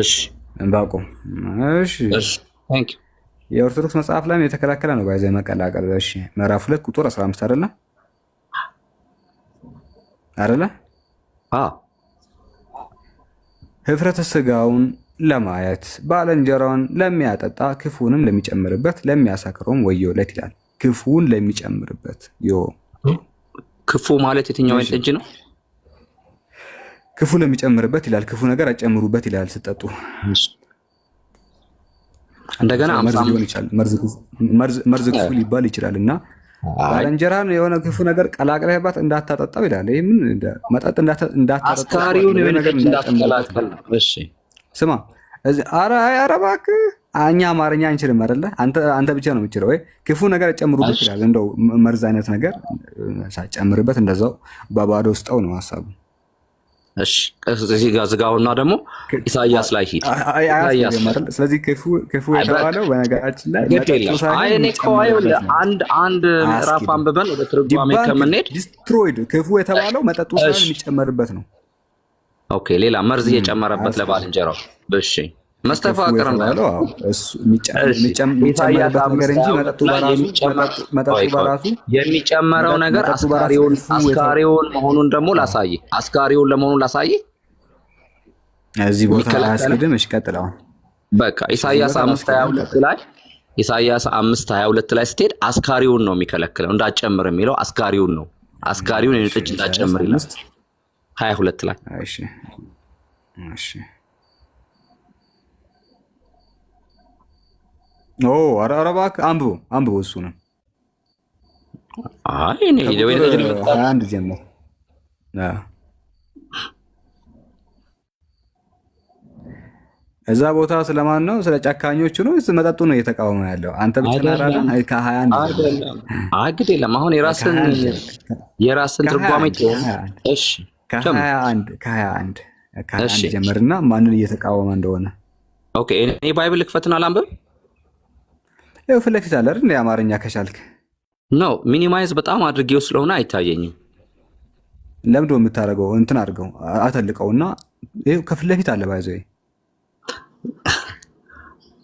G: እሺ
C: ዕንባቆም እሺ
G: ታንክ ዩ
C: የኦርቶዶክስ መጽሐፍ ላይ የተከለከለ ነው ባይዘ መቀላቀል። እሺ ምዕራፍ 2 ቁጥር 15 አይደለ? ህፍረተ ስጋውን ለማየት ባልንጀራውን ለሚያጠጣ ክፉንም ለሚጨምርበት ለሚያሳክረውም ወዮለት ይላል። ክፉን ለሚጨምርበት
G: ክፉ ማለት የትኛው አይነት ጠጅ ነው?
C: ክፉ ለሚጨምርበት ይላል። ክፉ ነገር አጨምሩበት ይላል ስትጠጡ።
G: እንደገና
C: መርዝ ክፉ ሊባል ይችላል እና ባልንጀራን የሆነ ክፉ ነገር ቀላቅለህባት እንዳታጠጣው ይላል። ይሄ ምን መጠጥ እንዳታጠጣው
G: አስካሪውን ነገር እንዳትቀላቅል። እሺ
C: ስማ ኧረ እባክህ እኛ አማርኛ አንችልም አይደለ? አንተ ብቻ ነው የምትችለው። ወይ ክፉ ነገር ጨምሩበት ይላል። እንደው መርዝ አይነት ነገር ሳጨምርበት እንደዛው በባዶ ውስጠው ነው ሐሳቡ።
G: እሺ እዚህ ጋር ዝጋውና ደግሞ ኢሳይያስ ላይ ሂድ።
C: ስለዚህ ክፉ የተባለው በነገራችን ላይ
G: አንድ ምዕራፍ አንብበን ወደ ትርጓሜ ከምንሄድ
C: ዲስትሮይድ ክፉ የተባለው መጠጡ ሳይሆን የሚጨመርበት ነው።
G: ኦኬ ሌላ መርዝ እየጨመረበት ለባልንጀራው። እሺ መስተፋቅር እንዳለው
C: የሚጨመርበት ነገር እንጂ መጠጡ በራሱ
G: የሚጨመረው ነገር አስካሪውን መሆኑን ደግሞ ላሳይ። አስካሪውን ለመሆኑን ላሳይ።
C: እዚህ ቦታ አያስኬድም። እሺ ቀጥለው።
G: በቃ ኢሳይያስ 5:22 ላይ ስትሄድ አስካሪውን ነው የሚከለክለው። እንዳጨምር የሚለው አስካሪውን ነው። አስካሪውን የጠጅ እንዳጨምር ይላል 22 ላይ።
C: እሺ ኧረ እባክህ አንብቦ እሱ ነው።
G: አይ እኔ
C: አንድ ጀምር። እዛ ቦታ ስለማን ነው? ስለ ጨካኞቹ ነው? መጠጡ ነው እየተቃወመ ያለው? አንተ ብቻ ናራዳ
G: ግድ የለም። አሁን የራስን ትርጓሜ እሺ
C: ከ21 ጀምርና ማንን እየተቃወመ እንደሆነ።
G: ኦኬ እኔ ባይብል ልክፈትና ላንብብ።
C: ያው ፊት ለፊት አለ አይደል? የአማርኛ ከቻልክ
G: ነው። ሚኒማይዝ በጣም አድርጌው ስለሆነ አይታየኝም።
C: ለምዶ የምታደርገው እንትን አድርገው አተልቀውና ይሄው ከፊት ለፊት አለ ባይዘይ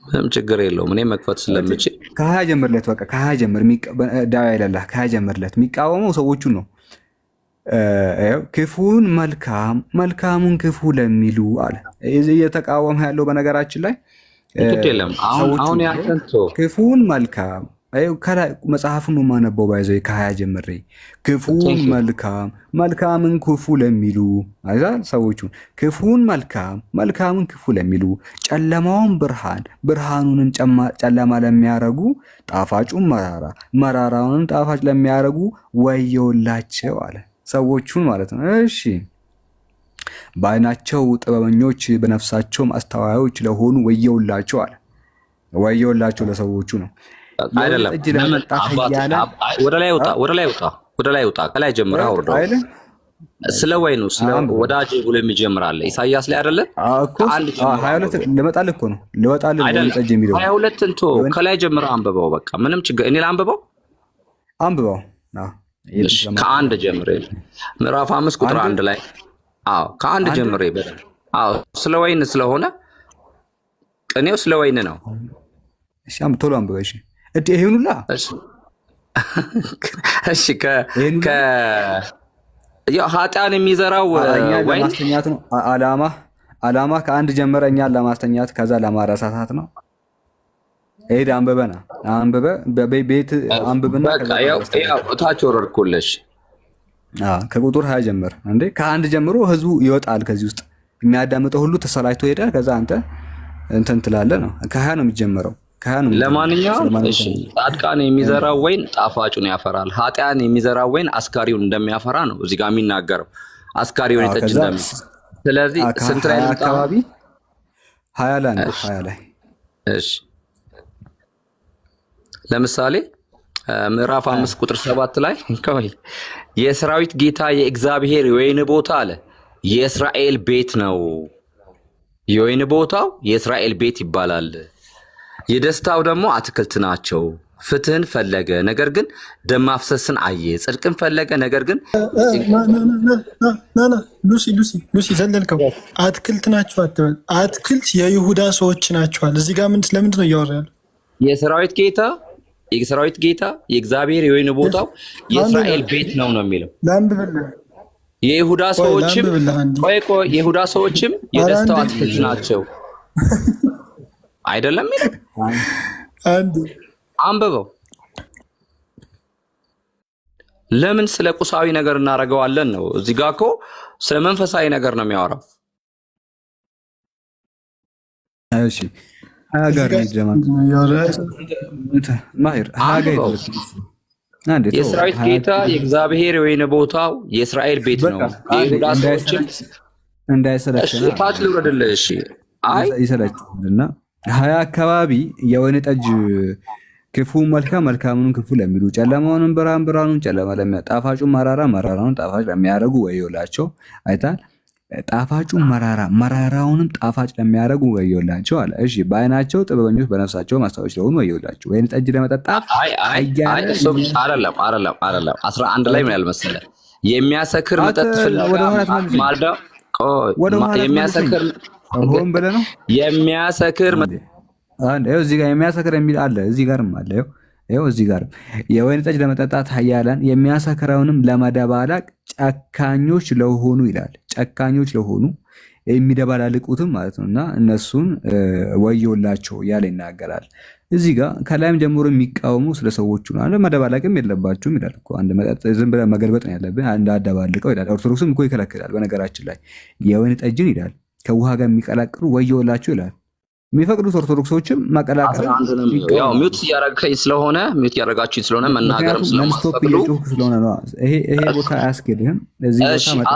G: ምንም ችግር የለውም። እኔ መክፈት ስለምችል
C: ከ20 ጀምርለት። በቃ ከ20 ጀምር። ዳዋ ይላል ከ20 ጀምርለት። የሚቃወመው ሰዎቹን ነው። ክፉን መልካም መልካሙን ክፉ ለሚሉ አለ። እዚህ እየተቃወመ ያለው በነገራችን ላይ ክፉን መልካም ከላይ መጽሐፉን ነው የማነበው ባይዘው ከ20 ጀምሬ ክፉን መልካም መልካምን ክፉ ለሚሉ አይዛል ሰዎቹን ክፉን መልካም መልካምን ክፉ ለሚሉ ጨለማውን ብርሃን ብርሃኑንም ጨለማ ለሚያረጉ ጣፋጩን መራራ መራራውንም ጣፋጭ ለሚያረጉ ወዮላቸው አለ። ሰዎቹን ማለት ነው። እሺ በዓይናቸው ጥበበኞች በነፍሳቸው አስተዋዮች ለሆኑ ወዮላቸው አለ። ወዮላቸው ለሰዎቹ ነው።
G: አይደለም ወደ ላይ ውጣ ከላይ ጀምረህ አውርደው። ስለ ወይኑ ስለ ወዳጅ ብሎ የሚጀምር አለ ኢሳይያስ ላይ አይደለ?
C: አንድ 22 ልመጣልህ እኮ ነው ልወጣልህ ነው ጠጅ የሚለው
G: 22 እንቶ ከላይ ጀምረህ አንብበው። በቃ ምንም ችግር እኔ ላንብበው ከአንድ ጀምሬ ምዕራፍ 5 ቁጥር 1 ላይ ከአንድ ጀምሬ ስለ ወይን ስለሆነ ቅኔው ስለ ወይን ነው።
C: እሺ ቶሎ አንብበው። እሺ ይሄኑላ
G: እሺ ያው ኃጢአን የሚዘራው ወይን
C: ለማስተኛት ነው ዓላማ ከአንድ ጀመረ እኛን ለማስተኛት ከዛ ለማረሳሳት ነው። እሄድ አንብበና በቤት አንብብና
G: ያው ታች ወረድኩልሽ።
C: ከቁጥር 20 ጀምር እንዴ ከአንድ ጀምሮ ህዝቡ ይወጣል። ከዚህ ውስጥ የሚያዳምጠው ሁሉ ተሰላችቶ ይሄዳል። ከዛ አንተ እንትን ትላለህ ነው። ከ20 ነው የሚጀምረው።
G: ለማንኛውም እሺ ጻድቃን የሚዘራው ወይን ጣፋጩን ያፈራል፣ ኃጢአን የሚዘራው ወይን አስካሪውን እንደሚያፈራ ነው እዚህ ጋር የሚናገረው። አስካሪውን ይተች እንደሚ ስለዚህ ስንት ላይ አካባቢ
C: 20 ላይ
G: እሺ ለምሳሌ ምዕራፍ 5 ቁጥር 7 ላይ የሰራዊት ጌታ የእግዚአብሔር የወይን ቦታ አለ የእስራኤል ቤት ነው። የወይን ቦታው የእስራኤል ቤት ይባላል። የደስታው ደግሞ አትክልት ናቸው። ፍትህን ፈለገ ነገር ግን ደም ማፍሰስን አየ። ጽድቅን ፈለገ ነገር ግን
D: ሉሲ ዘለልከው። አትክልት ናቸው አትበል። አትክልት የይሁዳ ሰዎች ናቸዋል። እዚህ ጋር ለምንድን ነው እያወራ ያለው?
G: የሰራዊት ጌታ የእግዚአብሔር የወይን ቦታው የእስራኤል ቤት ነው ነው የሚለው። የይሁዳ ሰዎችም የይሁዳ ሰዎችም የደስታው አትክልት ናቸው አይደለም? አንብበው። ለምን ስለ ቁሳዊ ነገር እናደርገዋለን ነው? እዚህ ጋር እኮ ስለ መንፈሳዊ ነገር ነው የሚያወራው።
C: እሺ አጋር ይጀማል ማሂር
G: የሰራዊት ጌታ የእግዚአብሔር የወይን ቦታው የእስራኤል ቤት ነው። የይሁዳ ሰዎችም እንዳይሰለችና ታች ልውረድልህ። እሺ አይ
C: ይሰለችና 20 አካባቢ የወይን ጠጅ ክፉ መልካም መልካሙን ክፉ ለሚሉ ጨለማውንም ብርሃን ብርሃኑን ጨለማ ለሚያደርጉ ጣፋጩን መራራ መራራውን ጣፋጭ ለሚያደርጉ ወዮላቸው። አይታል ጣፋጩን መራራ መራራውንም ጣፋጭ ለሚያደርጉ ወዮላቸው አለ። እሺ በዓይናቸው ጥበበኞች በነፍሳቸው ማስተዋዮች ለሆኑ ወዮላቸው። ወይን ጠጅ ለመጠጣት
G: አይደለም 11 ላይ ምን ያህል መሰለህ የሚያሰክር መጠጥ ፍለጋ ማልዳው የሚያሰክር
C: ሆን ብለህ ነው
G: የሚያሰክር
C: እዚህ ጋር የሚያሰክር የሚል አለ። እዚህ ጋርም አለ። ይኸው እዚህ ጋር የወይን ጠጅ ለመጠጣት ኃያላን የሚያሰክረውንም ለመደባለቅ ጨካኞች ለሆኑ ይላል። ጨካኞች ለሆኑ የሚደባላልቁትም ማለት ነውና እነሱን ወዮላቸው እያለ ይናገራል። እዚህ ጋር ከላይም ጀምሮ የሚቃወሙ ስለ ሰዎቹ ነው አለ። መደባለቅም የለባችሁም ይላል እኮ። አንድ መጠጥ ዝም ብለህ መገልበጥ ነው ያለብን፣ እንዳደባልቀው ይላል። ኦርቶዶክስም እኮ ይከለክላል። በነገራችን ላይ የወይን ጠጅን ይላል ከውሃ ጋር የሚቀላቅሉ ወዮላቸው ይላል። የሚፈቅዱት ኦርቶዶክሶችም ማቀላቀል
G: ያው ሚውት ያረጋችኝ ስለሆነ ሚውት ያረጋችኝ ስለሆነ መናገርም ስለማስፈቅዱ
C: ስለሆነ ነው። ይሄ ቦታ አያስኬድህም። ለዚህ ቦታ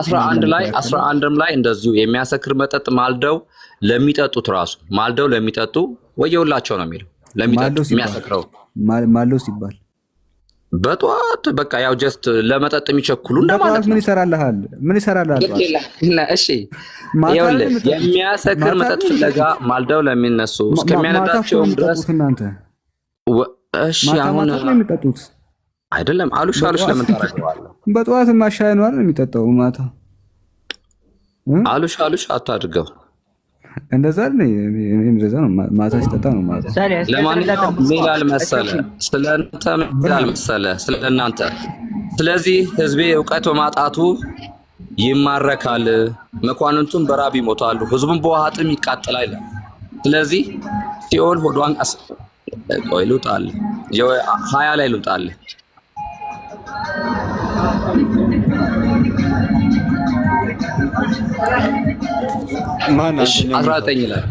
G: 11ም ላይ እንደዚሁ የሚያሰክር መጠጥ ማልደው ለሚጠጡት ራሱ ማልደው ለሚጠጡ ወየውላቸው ነው የሚለው። ለሚጠጡ የሚያሰክረው
C: ማልደው ሲባል
G: በጧት በቃ ያው ጀስት ለመጠጥ የሚቸኩሉ እንደማለት ነው።
C: ምን ይሰራልሃል?
G: እሺ የሚያሰክር መጠጥ ፍለጋ ማልደው ለሚነሱ እስከሚያነዳቸውም ድረስ እሺ አሁን
C: የሚጠጡት
G: አይደለም አሉሽ ለምን ታረጋዋለህ?
C: በጧት ማሻይ ነው አይደል የሚጠጣው ማታ።
G: አሉሽ አታድርገው።
C: እንደዛ ነው። እኔም እንደዛ ነው። ማታ ሲጠጣ ነው ማለት።
G: ለማንኛውም ሜላል መሰለ ስለእናንተ ሜላል መሰለ ስለእናንተ። ስለዚህ ህዝቤ እውቀት በማጣቱ ይማረካል፣ መኳንንቱም በራብ ይሞታሉ፣ ህዝቡም በውሃ ጥም ይቃጠላል። ስለዚህ ሲኦል ሆዷን ቆይ ልውጣል 20 ላይ ልውጣል።
C: ማናሽ
G: 19 ላይ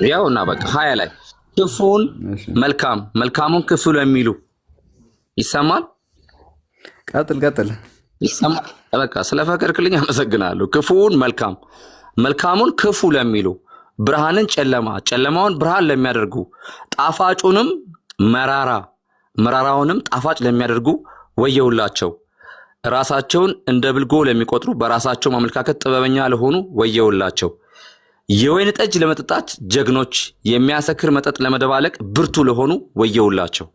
G: ያውና በቃ 20 ላይ ክፉን መልካም መልካሙን ክፉ ለሚሉ ይሰማል።
C: ቀጥል
G: ይሰማል። በቃ ስለፈቀድክልኝ አመሰግናለሁ። ክፉን መልካም መልካሙን ክፉ ለሚሉ ብርሃንን ጨለማ ጨለማውን ብርሃን ለሚያደርጉ ጣፋጩንም መራራ መራራውንም ጣፋጭ ለሚያደርጉ ወየውላቸው። ራሳቸውን እንደ ብልጎ ለሚቆጥሩ በራሳቸው ማመልካከት ጥበበኛ ለሆኑ ወየውላቸው። የወይን ጠጅ ለመጠጣት ጀግኖች የሚያሰክር መጠጥ ለመደባለቅ ብርቱ ለሆኑ ወየውላቸው።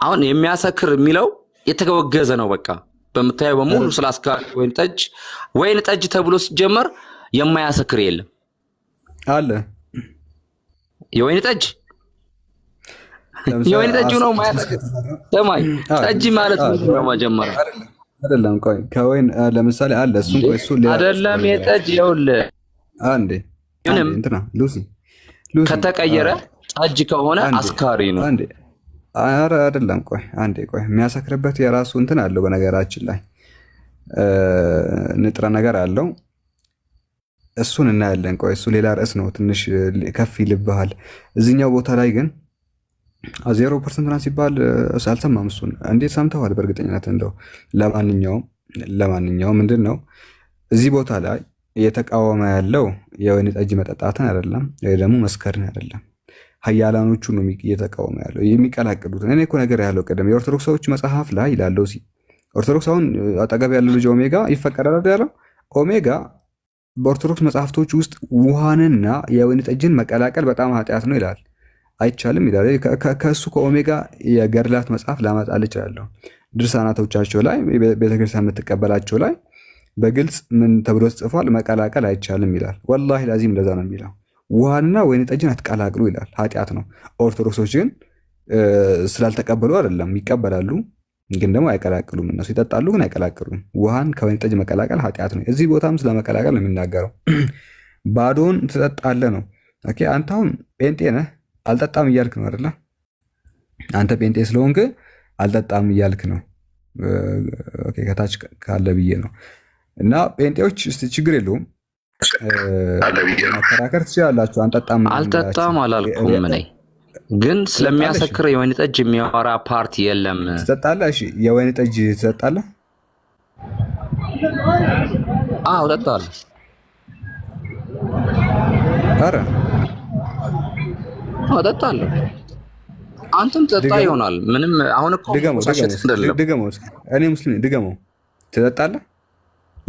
G: አሁን የሚያሰክር የሚለው የተወገዘ ነው። በቃ በመታየው በሙሉ ስላስካሪ ወይን ጠጅ ተብሎ ሲጀመር የማያሰክር የለም
C: አለ።
G: የወይን ጠጅ ነው ማለት ሰማይ ጠጅ ማለት ነው መጀመሪያ
C: አይደለም። ቆይ ከወይን ለምሳሌ አለ እሱን ቆይ እሱ
G: አይደለም የጠጅ ይኸውልህ አንዴ
C: እንትና ሉሲ
G: ከተቀየረ ጠጅ ከሆነ አስካሪ ነው።
C: አንዴ አረ አይደለም። ቆይ አንዴ ቆይ የሚያሰክርበት የራሱ እንትን አለው። በነገራችን ላይ ንጥረ ነገር አለው። እሱን እናያለን። ቆይ እሱ ሌላ ርዕስ ነው። ትንሽ ከፍ ይልብሃል። እዚህኛው ቦታ ላይ ግን 0% ነው ሲባል አልሰማም። እሱን እንዴት ሰምተዋል? በእርግጠኝነት እንደው ለማንኛውም ምንድነው እዚህ ቦታ ላይ እየተቃወመ ያለው የወይን ጠጅ መጠጣትን አይደለም፣ ወይ ደግሞ መስከርን አይደለም። ሀያላኖቹ ነው እየተቃወመ ያለው የሚቀላቅሉት። እኔ እኮ ነገር ያለው ቀደም የኦርቶዶክሳዎች መጽሐፍ ላይ ይላለው ኦርቶዶክስ አሁን አጠገብ ያለው ልጅ ኦሜጋ ይፈቀዳል ያለው ኦሜጋ በኦርቶዶክስ መጽሐፍቶች ውስጥ ውሃንና የወይን ጠጅን መቀላቀል በጣም ኃጢአት ነው ይላል። አይቻልም ይላል። ከእሱ ከኦሜጋ የገድላት መጽሐፍ ላመጣል እችላለሁ። ድርሳናቶቻቸው ላይ ቤተክርስቲያን የምትቀበላቸው ላይ በግልጽ ምን ተብሎ ተጽፏል? መቀላቀል አይቻልም ይላል። ወላሂ ላዚም እንደዛ ነው የሚለው። ውሃንና ወይን ጠጅን አትቀላቅሉ ይላል። ኃጢአት ነው። ኦርቶዶክሶች ግን ስላልተቀበሉ አይደለም፣ ይቀበላሉ ግን ደግሞ አይቀላቅሉም። እነሱ ይጠጣሉ ግን አይቀላቅሉም። ውሃን ከወይን ጠጅ መቀላቀል ኃጢአት ነው። እዚህ ቦታም ስለመቀላቀል ነው የሚናገረው። ባዶን ትጠጣለህ ነው። ኦኬ አንተ አሁን ጴንጤ ነህ አልጠጣም እያልክ ነው አይደለ? አንተ ጴንጤ ስለሆንክ አልጠጣም እያልክ ነው። ኦኬ ከታች ካለ ብዬ ነው። እና ጴንጤዎች እስቲ ችግር የለውም መከራከር ትችላላችሁ።
G: አልጠጣም አላልኩም እኔ ግን ስለሚያሰክር የወይን ጠጅ የሚያወራ ፓርቲ የለም።
C: ትጠጣለህ? እሺ የወይን ጠጅ ትጠጣለህ?
G: አዎ እጠጣለሁ።
C: ኧረ
G: እጠጣለሁ። አንተም ጠጣ ይሆናል። ምንም አሁን እኮ
C: ድገመው። እኔ ሙስሊም ድገመው። ትጠጣለህ?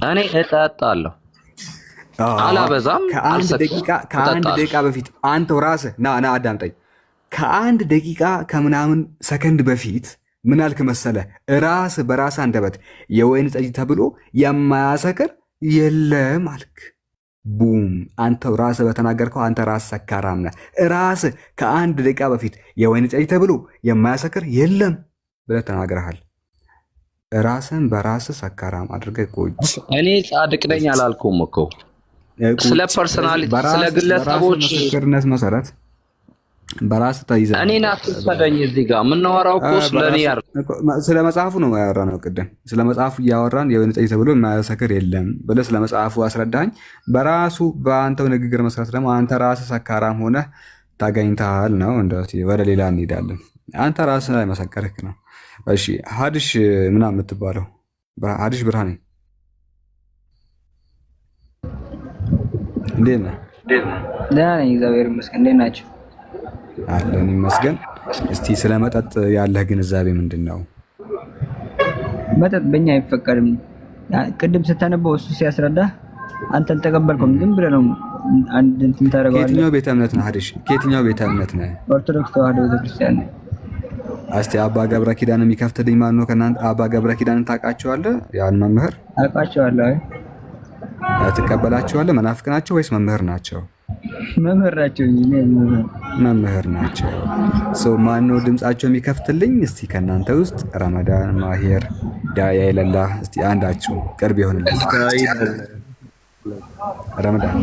G: እኔ እጠጣለሁ። አላበዛም።
C: ከአንድ ደቂቃ በፊት አንተው ራስህ ና አዳምጠኝ። ከአንድ ደቂቃ ከምናምን ሰከንድ በፊት ምን አልክ መሰለህ? ራስህ በራስህ አንደበት የወይን ጠጅ ተብሎ የማያሰክር የለም አልክ። ቡም! አንተው ራስህ በተናገርከው አንተ ራስህ ሰካራም ነህ። ራስህ ከአንድ ደቂቃ በፊት የወይን ጠጅ ተብሎ የማያሰክር የለም ብለህ ተናግረሃል። ራስህን በራስህ ሰካራም አድርገህ ቆይ።
G: እኔ ጻድቅ ነኝ አላልኩም እኮ ስለ ፐርሰናሊቲ ስለ ግለሰቦች
C: ምስክርነት መሰረት በራስህ ተይዘህ
G: እኔን አትሰደኝ። እዚህ ጋር የምናወራው እኮ ስለኔ
C: ስለ መጽሐፉ ነው ያወራነው። ቅድም ስለ መጽሐፉ እያወራን የወይን ጠጅ ተብሎ የማያሰክር የለም ብለህ ስለ መጽሐፉ አስረዳኝ። በራሱ በአንተው ንግግር መሰረት ደግሞ አንተ ራስህ ሰካራም ሆነህ ታገኝተሃል ነው። እንደዚህ ወደ ሌላ እንሄዳለን። አንተ ራስህ ላይ መሰከርክ ነው። እሺ ሀዲሽ ምናምን የምትባለው ሀዲሽ ብርሃኔ እንዴት ነህ?
J: ደህና ነኝ እግዚአብሔር ይመስገን። እንዴት ናቸው?
C: አለን ይመስገን። እስቲ ስለ መጠጥ ያለህ ግንዛቤ ምንድን ነው?
J: መጠጥ በእኛ አይፈቀድም። ቅድም ስታነበው እሱ ሲያስረዳ አንተ አልተቀበልከውም። ዝም ብለህ ነው አንድ እንትን ታደርገዋለህ።
C: ከየትኛው ቤተ እምነት ነህ ሀዲሽ? ከየትኛው ቤተ እምነት ነህ?
J: ኦርቶዶክስ ተዋህዶ ቤተክርስቲያን ነኝ።
C: እስቲ አባ ገብረ ኪዳን የሚከፍትልኝ ማን ነው? ከእናንተ አባ ገብረ ኪዳንን ታውቃቸዋለህ? ያን መምህር
J: አውቃቸዋለሁ።
C: ትቀበላቸዋለህ? መናፍቅ ናቸው ወይስ መምህር ናቸው?
J: መምህር ናቸው።
C: መምህር ናቸው። ሰው ማን ነው ድምጻቸው የሚከፍትልኝ? እስቲ ከእናንተ ውስጥ ረመዳን፣ ማሄር፣ ዳያ ይለላ እስቲ አንዳችሁ ቅርብ ይሆንልኝ። ረመዳን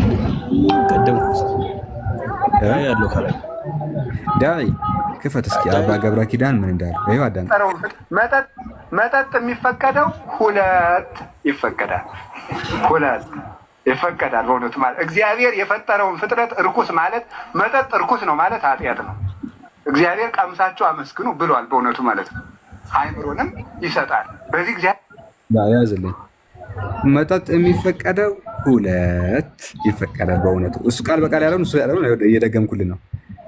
C: ዳይ ክፈት እስኪ። አባ ገብረ ኪዳን ምን እንዳለ ይኸው አዳም።
K: መጠጥ የሚፈቀደው ሁለት ይፈቀዳል። ሁለት ይፈቀዳል። በእውነቱ ማለት እግዚአብሔር የፈጠረውን ፍጥረት እርኩስ ማለት መጠጥ እርኩስ ነው ማለት ኃጢአት ነው። እግዚአብሔር ቀምሳችሁ አመስግኑ ብሏል። በእውነቱ ማለት ነው። አይምሮንም ይሰጣል። በዚህ እግዚአብሔር
C: ያዝልኝ። መጠጥ የሚፈቀደው ሁለት ይፈቀዳል። በእውነቱ እሱ ቃል በቃል ያለውን እሱ ያለውን እየደገምኩልን ነው።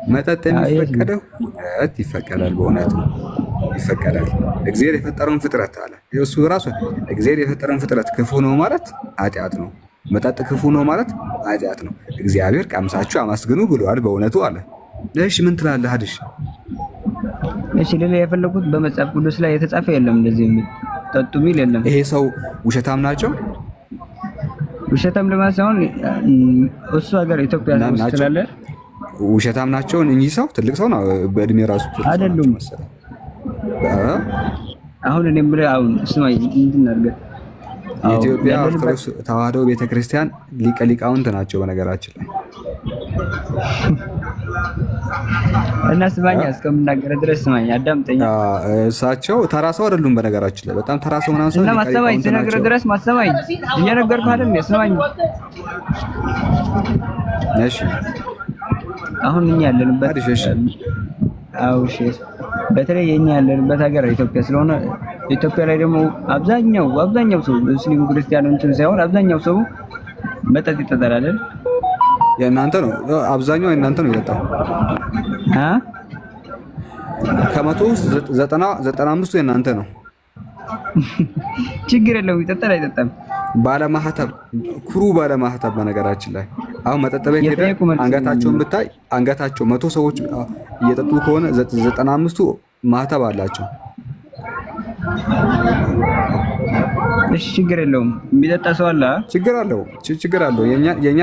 C: መጠጥ የሚፈቀደው ሁለት ይፈቀዳል። በእውነቱ ይፈቀዳል። እግዚአብሔር የፈጠረውን ፍጥረት አለ። እሱ ራሱ እግዚአብሔር የፈጠረውን ፍጥረት ክፉ ነው ማለት ኃጢአት ነው። መጠጥ ክፉ ነው ማለት ኃጢአት ነው። እግዚአብሔር ቀምሳችሁ አመስግኑ ብሏል። በእውነቱ አለ። እሺ ምን ትላለህ ሀዲሽ?
J: እሺ ሌላ የፈለኩት በመጽሐፍ ቅዱስ ላይ የተጻፈ የለም እንደዚህ የሚል ጠጡ የሚል የለም።
C: ይሄ ሰው ውሸታም ናቸው?
J: ውሸታም ለማለት ሳይሆን እሱ ሀገር ኢትዮጵያ ውስጥ ስላለ
C: ውሸታም ናቸው። እኚህ ሰው ትልቅ ሰው ነው በእድሜ ራሱ
J: አይደሉም። አሁን እኔም ብለህ አሁን ስማኝ እንድናርገ
C: የኢትዮጵያ ኦርቶዶክስ ተዋሕዶ ቤተክርስቲያን ሊቀ ሊቃውንት ናቸው በነገራችን ላይ
J: እና ስማኝ እስከምናገር ድረስ ስማኝ አዳምጠኝ።
C: እሳቸው ተራ ሰው አይደሉም በነገራችን ላይ በጣም ተራ ሰው ምናምን ሰው
J: እና ማሰማኝ ስነግር ድረስ ማሰማኝ እየነገርኩህ አይደል? ስማኝ
C: እሺ።
J: አሁን እኛ ያለንበት እሺ በተለይ የኛ ያለንበት ሀገር ኢትዮጵያ ስለሆነ ኢትዮጵያ ላይ ደግሞ አብዛኛው ሰው ሙስሊም ክርስቲያኑ እንትን ሳይሆን አብዛኛው ሰው መጠጥ ይጠጣል አይደል?
C: የእናንተ ነው አብዛኛው የእናንተ ነው ይጠጣው። ከመቶ ውስጥ 95 የእናንተ ነው።
J: ችግር የለውም ይጠጣል አይጠጣም።
C: ባለማህተብ ኩሩ ባለማህተብ በነገራችን ላይ አሁን መጠጥ ቤት ሄደህ አንገታቸውን ብታይ አንገታቸው 100 ሰዎች እየጠጡ ከሆነ 95ቱ ማህተብ አላቸው።
J: እሺ ችግር የለውም። የሚጠጣ ሰው አለ።
C: ችግር አለው። የኛ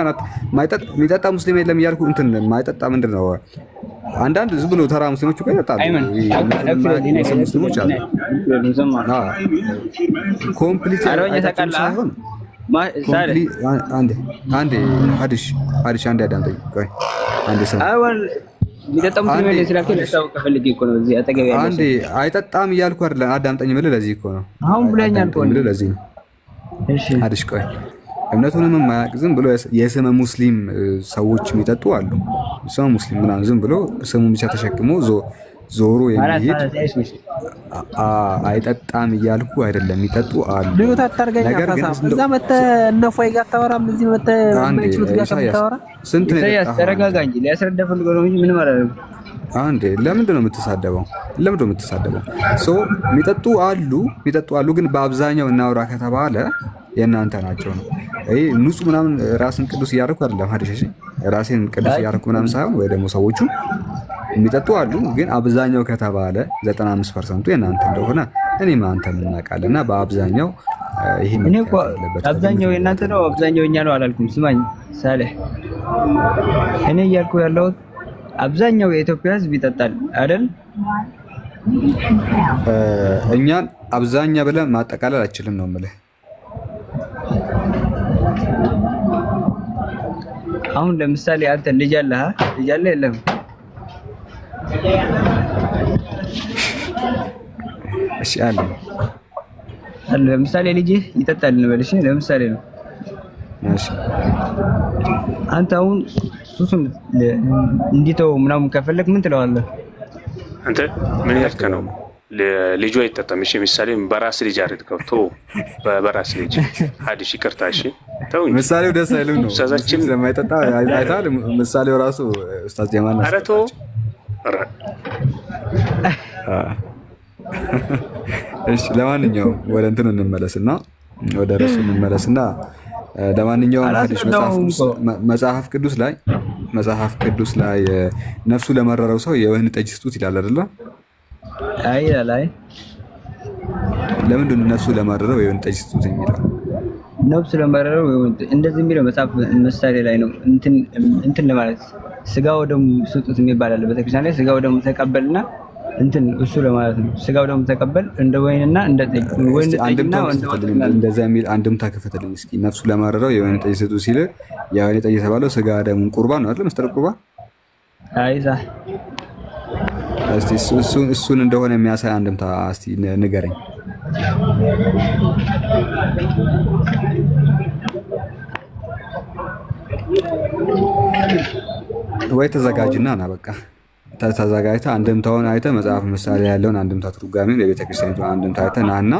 C: የሚጠጣ ሙስሊም የለም እያልኩ እንትን ማይጠጣ ምንድን ነው? አንዳንድ ዝም ብሎ ተራ ሙስሊሞች እኮ ይጠጣሉ። ሙስሊሞች አሉ። ኮምፕሊት ሳይሆን አንዴ ሀዲሽ አንዴ አዳምጠኝ። ቆይ አንዴ ሰው አንዴ አይጠጣም እያልኩ አይደለም። አዳምጠኝ የምልህ ለዚህ እኮ ነው።
J: አሁን ብለኛል እኮ
C: ለዚህ ነው። ሀዲሽ ቆይ እምነቱንም የማያውቅ ዝም ብሎ የስመ ሙስሊም ሰዎች የሚጠጡ አሉ። ስመ ሙስሊም ምናምን ዝም ብሎ ስሙን ብቻ ተሸክሞ ዞሮ የሚሄድ አይጠጣም እያልኩ አይደለም፣ የሚጠጡ አሉ።
A: ልዩት አታርገኛ ካሳ እዛ መተህ እነ ፎይ ጋር ታወራም፣ እዚህ መተህ ማይችሉት ጋር ታወራ።
C: ስንት ነው የጠጣኸው?
J: ተረጋጋ እንጂ ሊያስረዳ ፈልጎ ነው እንጂ ምንም አላለም።
C: አንዴ ለምንድን ነው የምትሳደበው? ሶ የሚጠጡ አሉ፣ ግን በአብዛኛው እናውራ ከተባለ የእናንተ ናቸው ነው። ይሄ ንጹህ ምናምን ራስን ቅዱስ እያደረኩ አይደለም ሀዲሽ፣ ራሴን ቅዱስ እያደረኩ ምናምን ሳይሆን ወይ ደግሞ ሰዎቹ የሚጠጡ አሉ፣ ግን አብዛኛው ከተባለ 95% የእናንተ እንደሆነ እኔም አንተም እናውቃለን። እና በአብዛኛው ይሄ
J: እኔ እኮ አብዛኛው የእናንተ ነው አብዛኛው እኛ ነው አላልኩም። ስማኝ ሳሌህ፣ እኔ እያልኩ ያለሁት አብዛኛው የኢትዮጵያ ሕዝብ ይጠጣል አይደል?
C: እኛን አብዛኛ ብለን ማጠቃለል አይችልም ነው የምልህ።
J: አሁን ለምሳሌ አንተ ልጅ አለህ የለም?
C: እሺ አለ።
J: ለምሳሌ ልጅህ ይጠጣል እንበል። እሺ ለምሳሌ ነው።
C: እሺ
J: አንተ አሁን ሱሱን እንዲተው ምናምን ከፈለክ ምን ትለዋለህ?
H: አንተ ምን ያልከ ነው? ልጁ አይጠጣም። እሺ ምሳሌ በራስ ልጅ አድርገው ቶ በራስ ልጅ ሀዲሽ ይቅርታ። እሺ ተው እንጂ
C: ምሳሌው ደስ አይልም ነው
H: ኡስታዛችን
C: ስለማይጠጣ አይታል። ምሳሌው ራሱ ኡስታዝ ጀማል ነው።
H: ኧረ ተው
C: እሺ ለማንኛውም ወደ እንትን እንመለስና ወደ ርዕሱ እንመለስና ለማንኛውም ሀዲሽ መጽሐፍ ቅዱስ ላይ ነፍሱ ለመረረው ሰው የወይን ጠጅ ስጡት ይላል አይደለ?
J: አይ ይላል። አይ
C: ለምንድን ነው ነፍሱ ለመረረው የወይን ጠጅ ስጡት የሚለው?
J: ነፍሱ ለማረረው እንደዚህ የሚለው መጽሐፍ ምሳሌ ላይ ነው። እንትን ለማለት ስጋው ደሙ ስጡት የሚባል አለ ቤተክርስቲያን ላይ። ስጋው ደሙ ተቀበልና እንትን እሱ ለማለት ነው። ስጋው ደሙ ተቀበል እንደ ወይንና እንደ ጠጅ ወይን ጠጅና
C: እንደዛ የሚል አንድምታ ክፈትልኝ እስኪ። ነፍሱ ለማረረው የወይን ጠጅ ስጡ ሲል የወይን ጠጅ የተባለው ስጋ ደሙ ቁርባን ነው አይደል? መስጠት ቁርባን
J: አይዛ
C: እስቲ እሱን እንደሆነ የሚያሳይ አንድምታ እስቲ ንገረኝ። ወይ ተዘጋጅና ና በቃ ተዘጋጅተህ አንድምታውን አይተህ መጽሐፍ ምሳሌ ያለውን አንድምታ ትርጓሜውን የቤተ ክርስቲያኒቱ አንድምታ አይተህ ናና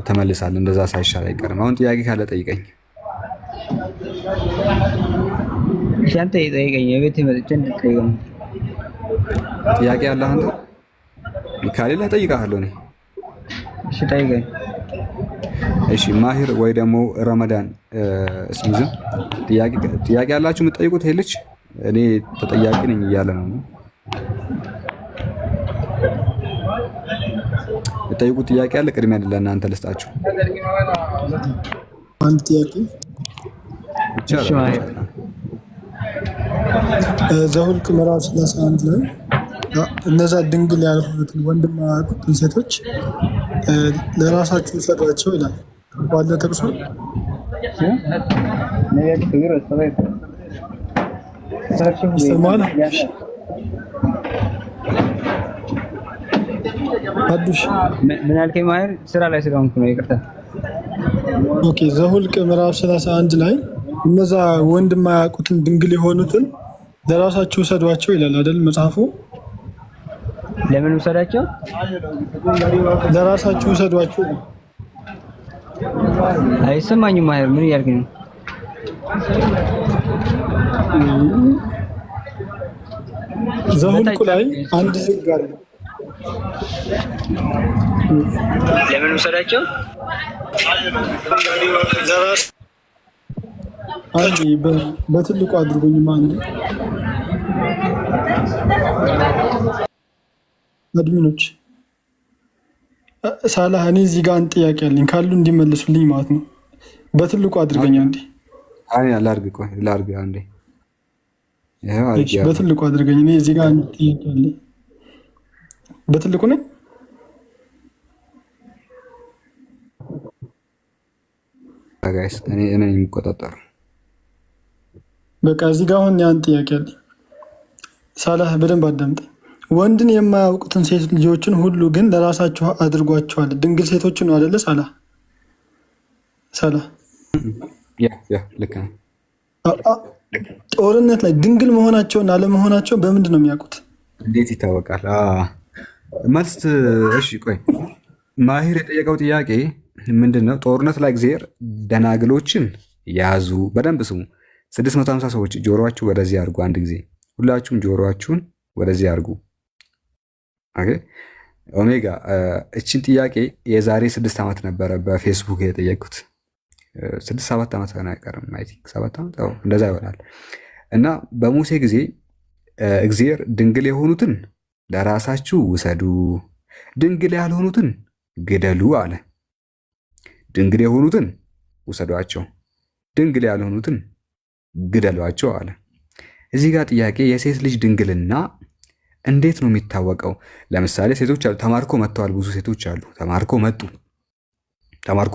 C: ተመልሳለህ። እንደዛ ሳይሻል አይቀርም። አሁን ጥያቄ ካለ ጠይቀኝ።
J: እሺ አንተ ጠይቀኝ። የቤት መጥቼ እንድትጠይቀኝ
C: ጥያቄ አለ አንተ? ካሌላ ጠይቃለሁ እኔ።
J: እሺ ጠይቀኝ።
C: እሺ ማሂር ወይ ደግሞ ረመዳን እስሚዝም ጥያቄ ያላችሁ የምትጠይቁት ይሄ ልጅ እኔ ተጠያቂ ነኝ እያለ ነው። የጠይቁት ጥያቄ አለ። ቅድሚያ ለእናንተ ልስጣችሁ።
D: አንድ ጥያቄ ዘኍልቍ ምዕራፍ 31 ላይ እነዛ ድንግል ያልሆኑትን ወንድም የማያውቁትን ሴቶች ለራሳችሁ ውሰዷቸው ይላል። ዋለ ተቅሶ ይሰማል። አዱሽ
J: ምን አልከኝ? ማየር ስራ ላይ ስለሆንኩ ነው፣ ይቅርታ።
D: ኦኬ ዘኍልቍ ምዕራፍ 31 ላይ እነዛ ወንድም የማያውቁትን ድንግል የሆኑትን ለራሳችሁ ውሰዷቸው ይላል አይደል መጽሐፉ?
J: ለምን ውሰዳቸው?
D: ለራሳችሁ ውሰዷቸው።
J: አይሰማኝም። ማየር ምን እያልከኝ ነው?
D: ዘኍልቍ ላይ አንድ ህግ አለ።
J: ለምን ውሰዳቸው?
D: አንዴ በትልቁ አድርጎኝማ አንዴ አድሚኖች ሳላህ እኔ እዚህ ጋር አንድ ጥያቄ አለኝ ካሉ እንዲመልሱልኝ ማለት ነው። በትልቁ አድርገኝ አንዴ።
C: አይ ላድርግ አንዴ።
D: በትልቁ አድርገኝ። እኔ እዚህ ጋር አንድ ጥያቄ አለኝ። በትልቁ ነኝ።
C: ጋይስ እኔ የሚቆጣጠር
D: በቃ እዚህ ጋር አሁን ያን ጥያቄ አለኝ። ሳላህ በደንብ አዳምጠኝ። ወንድን የማያውቁትን ሴት ልጆችን ሁሉ ግን ለራሳችሁ አድርጓቸዋል። ድንግል ሴቶችን ነው አይደለ? ሳላህ
C: ልክ ነው።
D: ጦርነት ላይ ድንግል መሆናቸውን አለመሆናቸው በምንድን ነው የሚያውቁት?
C: እንዴት ይታወቃል? መልስ እሺ ቆይ ማሂር የጠየቀው ጥያቄ ምንድን ነው? ጦርነት ላይ እግዚአብሔር ደናግሎችን ያዙ። በደንብ ስሙ። 650 ሰዎች ጆሮአችሁ ወደዚህ አድርጉ። አንድ ጊዜ ሁላችሁም ጆሮአችሁን ወደዚህ አድርጉ። ኦኬ ኦሜጋ እችን ጥያቄ የዛሬ 6 ዓመት ነበረ በፌስቡክ የጠየቁት። 6-7 ዓመት አይቀርም። አይ ቲንክ 7 ዓመት እንደዛ ይሆናል። እና በሙሴ ጊዜ እግዚአብሔር ድንግል የሆኑትን ለራሳችሁ ውሰዱ፣ ድንግል ያልሆኑትን ግደሉ አለ። ድንግል የሆኑትን ውሰዷቸው፣ ድንግል ያልሆኑትን ግደሏቸው አለ። እዚህ ጋር ጥያቄ የሴት ልጅ ድንግልና እንዴት ነው የሚታወቀው? ለምሳሌ ሴቶች አሉ፣ ተማርኮ መጥተዋል። ብዙ ሴቶች አሉ፣ ተማርኮ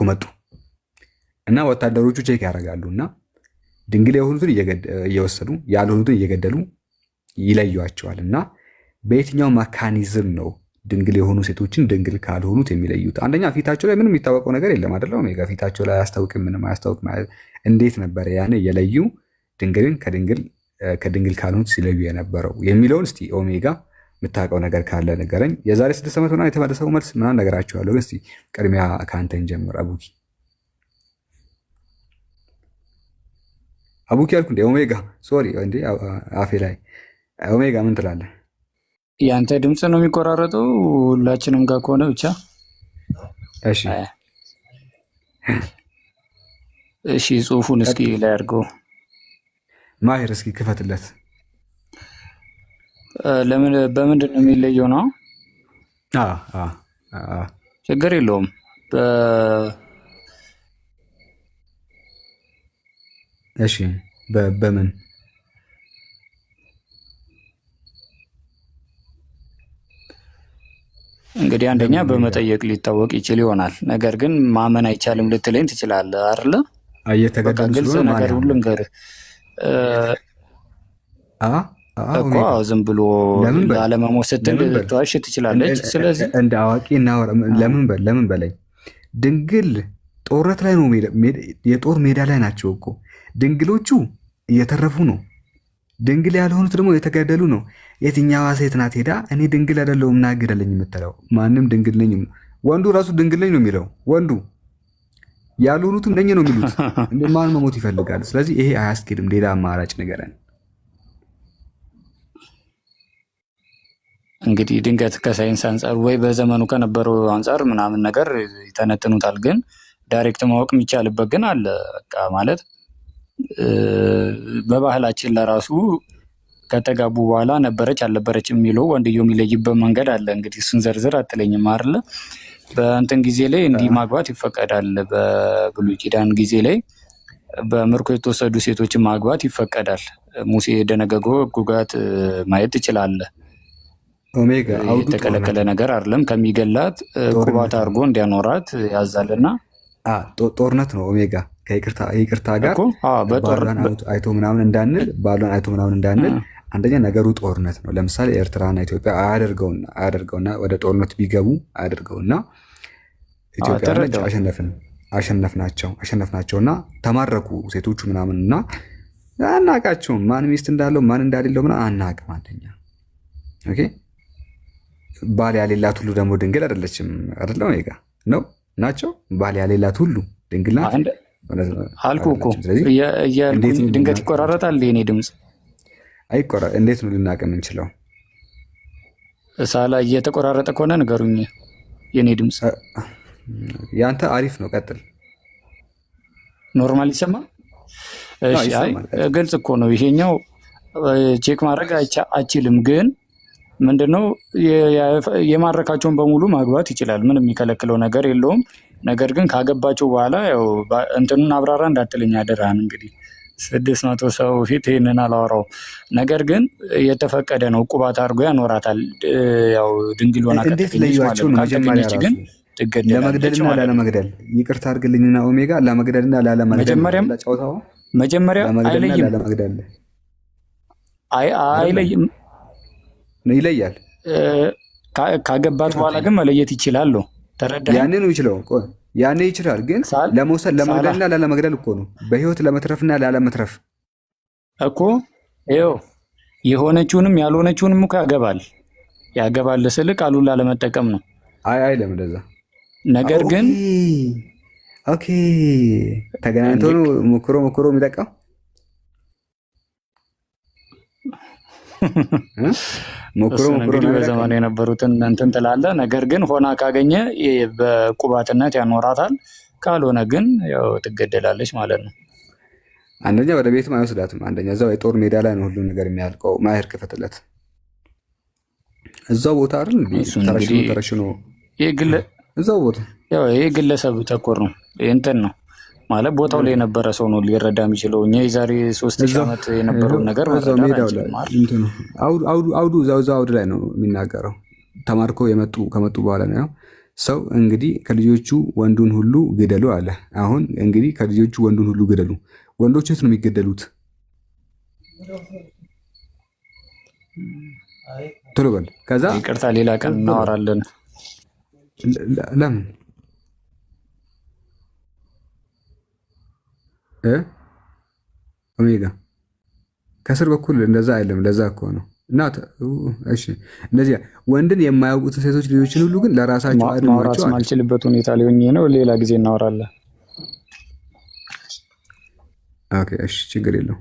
C: መጡ እና ወታደሮቹ ቼክ ያደርጋሉ እና ድንግል የሆኑትን እየወሰዱ ያልሆኑትን እየገደሉ ይለዩቸዋል። እና በየትኛው መካኒዝም ነው ድንግል የሆኑ ሴቶችን ድንግል ካልሆኑት የሚለዩት? አንደኛ ፊታቸው ላይ ምንም የሚታወቀው ነገር የለም አይደለም? ኦሜጋ ፊታቸው ላይ አያስታውቅም፣ ምንም አያስታውቅም። እንዴት ነበረ ያኔ የለዩ ድንግልን ከድንግል ካልሆኑት ሲለዩ የነበረው የሚለውን እስቲ ኦሜጋ የምታውቀው ነገር ካለ ነገረኝ። የዛሬ 6 ዓመት ሆና የተመለሰው መልስ ምናምን ነገራቸዋለሁ። ግን እስቲ ቅድሚያ ከአንተን ጀምር አቡኪ አልኩ እንዴ? ኦሜጋ ሶሪ እንዴ አፌ ላይ ኦሜጋ ምን ትላለህ?
E: ያንተ ድምፅ ነው የሚቆራረጠው ሁላችንም ጋር ከሆነ ብቻ። እሺ ጽሁፉን እስኪ ላይ አድርገው።
C: ማሂር እስኪ ክፈትለት።
E: ለምን በምንድን ነው የሚለየው ነው? ችግር የለውም።
C: እሺ በምን
E: እንግዲህ አንደኛ በመጠየቅ ሊታወቅ ይችል ይሆናል። ነገር ግን ማመን አይቻልም ልትለኝ ትችላለህ አይደለ? ግልጽ ነገር ሁሉም ገር እኮ ዝም ብሎ ላለመሞት ስትል ልትዋሽ ትችላለች። ስለዚህ
C: እንደ አዋቂ እናወራ። ለምን በላይ ድንግል ጦርነት ላይ ነው፣ የጦር ሜዳ ላይ ናቸው እኮ ድንግሎቹ እየተረፉ ነው። ድንግል ያልሆኑት ደግሞ የተገደሉ ነው። የትኛዋ ሴት ናት ሄዳ እኔ ድንግል አይደለሁም ና ግደለኝ የምትለው? ማንም ድንግል ነኝ፣ ወንዱ ራሱ ድንግል ነኝ ነው የሚለው። ወንዱ ያልሆኑትም ነኝ ነው የሚሉት። ማን መሞት ይፈልጋል? ስለዚህ ይሄ አያስኬድም። ሌላ አማራጭ ንገረን።
E: እንግዲህ ድንገት ከሳይንስ አንጻር ወይ በዘመኑ ከነበረው አንጻር ምናምን ነገር ይተነትኑታል። ግን ዳይሬክት ማወቅ የሚቻልበት ግን አለ። በቃ ማለት በባህላችን ለራሱ ከተጋቡ በኋላ ነበረች አልነበረች የሚለው ወንድየው የሚለይበት መንገድ አለ። እንግዲህ እሱን ዘርዝር አትለኝም አይደለ? በእንትን ጊዜ ላይ እንዲህ ማግባት ይፈቀዳል። በብሉይ ኪዳን ጊዜ ላይ በምርኮ የተወሰዱ ሴቶችን ማግባት ይፈቀዳል። ሙሴ የደነገገው ሕግጋት ማየት ትችላለህ።
C: ኦሜጋ
E: የተከለከለ ነገር አይደለም። ከሚገላት ቁባት አድርጎ እንዲያኖራት ያዛልና
C: ጦርነት ነው። ኦሜጋ ከይቅርታ ጋር ባሏን አይቶ ምናምን እንዳንል አንደኛ ነገሩ ጦርነት ነው። ለምሳሌ ኤርትራና ኢትዮጵያ አያደርገውና ወደ ጦርነት ቢገቡ አያደርገውና ኢትዮጵያ አሸነፍናቸውና ተማረኩ ሴቶቹ ምናምን እና አናቃቸውም። ማን ሚስት እንዳለው ማን እንዳሌለው ምናምን አናቅም። አንደኛ ኦኬ። ባል ያሌላት ሁሉ ደግሞ ድንግል አይደለችም። አይደለም ጋ ነው ናቸው። ባል ያሌላት ሁሉ ድንግል ናት
E: አልኩ እኮ። ድንገት ይቆራረጣል የኔ ድምፅ።
C: እንዴት ነው ልናቅ የምንችለው?
E: ሳላ እየተቆራረጠ ከሆነ ንገሩኝ። የኔ ድምፅ
C: ያንተ አሪፍ ነው፣ ቀጥል።
E: ኖርማል ይሰማ? እሺ። አይ ግልጽ እኮ ነው ይሄኛው። ቼክ ማድረግ አችልም ግን ምንድነው የማረካቸውን በሙሉ ማግባት ይችላል። ምንም የሚከለክለው ነገር የለውም። ነገር ግን ካገባቸው በኋላ ያው እንትኑን አብራራ እንዳትለኝ አደራህን። እንግዲህ 600 ሰው ፊት ይህንን አላወራው። ነገር ግን የተፈቀደ ነው። ቁባት አድርጎ ያኖራታል። ያው ድንግል ሆና ከተገኘች ማለት ነው። ካልተገኘች ግን ትገደላለች።
C: ለመግደልና ላለመግደል ይቅርታ አድርግልኝና ኦሜጋ፣ ለመግደልና ላለመግደል
E: መጀመሪያ አይለይም። አይለይም
C: ይለያል።
E: ካገባት በኋላ ግን መለየት ይችላል። ተረዳህ?
C: ያኔ ነው ይችላል። ያኔ ይችላል። ግን ለመውሰድ ለመግደልና ላለመግደል እኮ ነው። በህይወት ለመትረፍና ላለመትረፍ
E: እኮ ይኸው የሆነችውንም ያልሆነችውንም እኮ ያገባል ስል ቃሉን ላለመጠቀም ነው።
C: አይ ለምን እንደዛ?
E: ነገር ግን
C: ኦኬ ተገናኝቶ ነው ሞክሮ የሚጠቃው
E: እንግዲህ በዘመኑ የነበሩትን እንትን ትላለህ። ነገር ግን ሆና ካገኘ በቁባትነት ያኖራታል። ካልሆነ ግን ያው ትገደላለች ማለት ነው።
C: አንደኛ ወደ ቤትም አይወስዳትም። አንደኛ እዛው የጦር ሜዳ ላይ ነው ሁሉ ነገር የሚያልቀው። ማሄር ክፈትለት እዛው ቦታ አይደል? ተረሽኖ እዛው ቦታ
E: ያው ይሄ ግለሰብ ተኮር ነው። እንትን ነው ማለት ቦታው ላይ የነበረ ሰው ነው ሊረዳ የሚችለው። እኛ የዛሬ 3000 ዓመት የነበረውን ነገር
C: አውዱ ላይ ነው የሚናገረው። ተማርኮ ከመጡ በኋላ ነው ሰው እንግዲህ ከልጆቹ ወንዱን ሁሉ ግደሉ አለ። አሁን እንግዲህ ከልጆቹ ወንዱን ሁሉ ግደሉ። ወንዶች የት ነው የሚገደሉት? ቶሎ በል። ከዛ
E: ይቅርታ ሌላ ቀን እናወራለን።
C: ለምን ኦሜጋ ከስር በኩል እንደዛ አይደለም። ለዛ እኮ ነው እና እሺ፣ እንደዚህ ወንድን የማያውቁትን ሴቶች ልጆችን ሁሉ ግን ለራሳቸው
E: አድማቸው ማልችልበት ሁኔታ ሊሆን ነው። ሌላ ጊዜ እናወራለን።
C: ኦኬ፣ እሺ፣ ችግር የለው።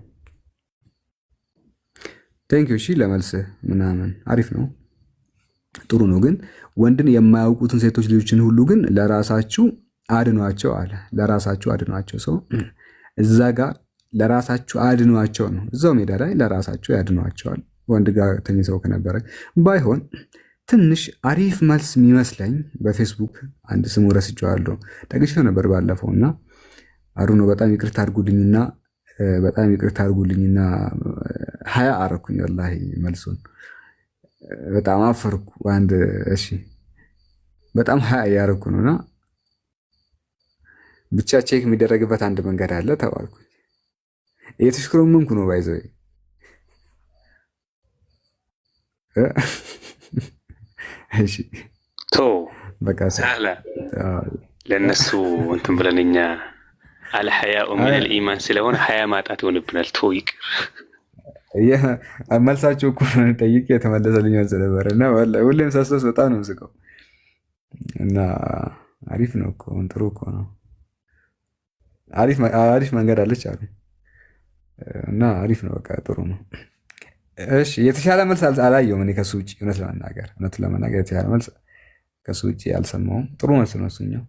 C: ቴንክ ዩ። እሺ፣ ለመልስህ ምናምን አሪፍ ነው፣ ጥሩ ነው። ግን ወንድን የማያውቁትን ሴቶች ልጆችን ሁሉ ግን ለራሳችሁ አድኗቸው አለ። ለራሳችሁ አድኗቸው። ሰው እዛ ጋር ለራሳችሁ አድኗቸው ነው። እዛው ሜዳ ላይ ለራሳችሁ ያድኗቸዋል። ወንድ ጋር ተኝተው ከነበረ ባይሆን ትንሽ አሪፍ መልስ የሚመስለኝ በፌስቡክ አንድ ስሙ ረስቼዋለሁ፣ ጠቅሼው ነበር ባለፈው እና አሩኖ በጣም ይቅርታ አድርጉልኝና በጣም ይቅርታ አድርጉልኝና 20 አረኩኝ። ወላሂ መልሱን በጣም አፈርኩ። አንድ እሺ በጣም 20 ያረኩ ነውና ብቻ ቼክ የሚደረግበት አንድ መንገድ አለ ተባልኩኝ። እየተሽከረመንኩ ነው ባይዘው እሺ
H: ቶ በቃ ሳላ ለነሱ እንትን ብለንኛ አልሐያኡ ሚነል ኢማን ስለሆነ ሐያ ማጣት ይሆንብናል። ቶ ይቅር
C: መልሳቸው እኮ ጠይቄ የተመለሰልኝ መልስ ነበር እና ሁሌም ሳስታውስ በጣም ነው የምስቀው እና አሪፍ ነው እኮ ጥሩ እኮ ነው። አሪፍ መንገድ አለች አሉ እና አሪፍ ነው በቃ ጥሩ ነው። እሺ የተሻለ መልስ አላየሁም እኔ ከሱ ውጪ እውነቱን ለመናገር የተሻለ መልስ ከሱ ውጪ አልሰማሁም። ጥሩ መልስ ነው እሱኛው።